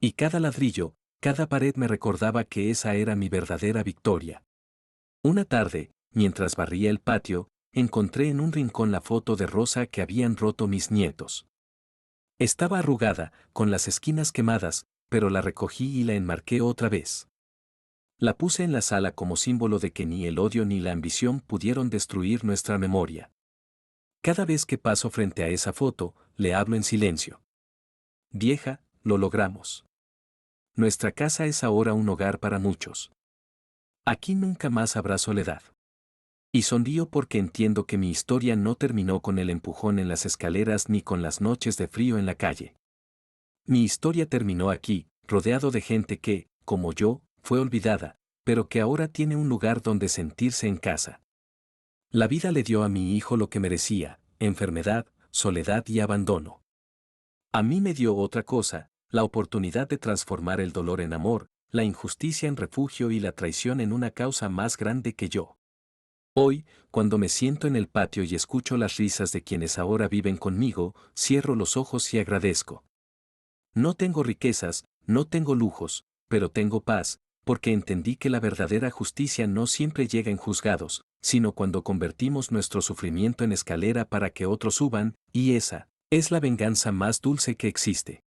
Y cada ladrillo, cada pared me recordaba que esa era mi verdadera victoria. Una tarde, mientras barría el patio, encontré en un rincón la foto de Rosa que habían roto mis nietos. Estaba arrugada, con las esquinas quemadas, pero la recogí y la enmarqué otra vez. La puse en la sala como símbolo de que ni el odio ni la ambición pudieron destruir nuestra memoria. Cada vez que paso frente a esa foto, le hablo en silencio. Vieja, lo logramos. Nuestra casa es ahora un hogar para muchos. Aquí nunca más habrá soledad. Y sonrío porque entiendo que mi historia no terminó con el empujón en las escaleras ni con las noches de frío en la calle. Mi historia terminó aquí, rodeado de gente que, como yo, fue olvidada, pero que ahora tiene un lugar donde sentirse en casa. La vida le dio a mi hijo lo que merecía: enfermedad, soledad y abandono. A mí me dio otra cosa: la oportunidad de transformar el dolor en amor, la injusticia en refugio y la traición en una causa más grande que yo. Hoy, cuando me siento en el patio y escucho las risas de quienes ahora viven conmigo, cierro los ojos y agradezco. No tengo riquezas, no tengo lujos, pero tengo paz, porque entendí que la verdadera justicia no siempre llega en juzgados, sino cuando convertimos nuestro sufrimiento en escalera para que otros suban, y esa es la venganza más dulce que existe.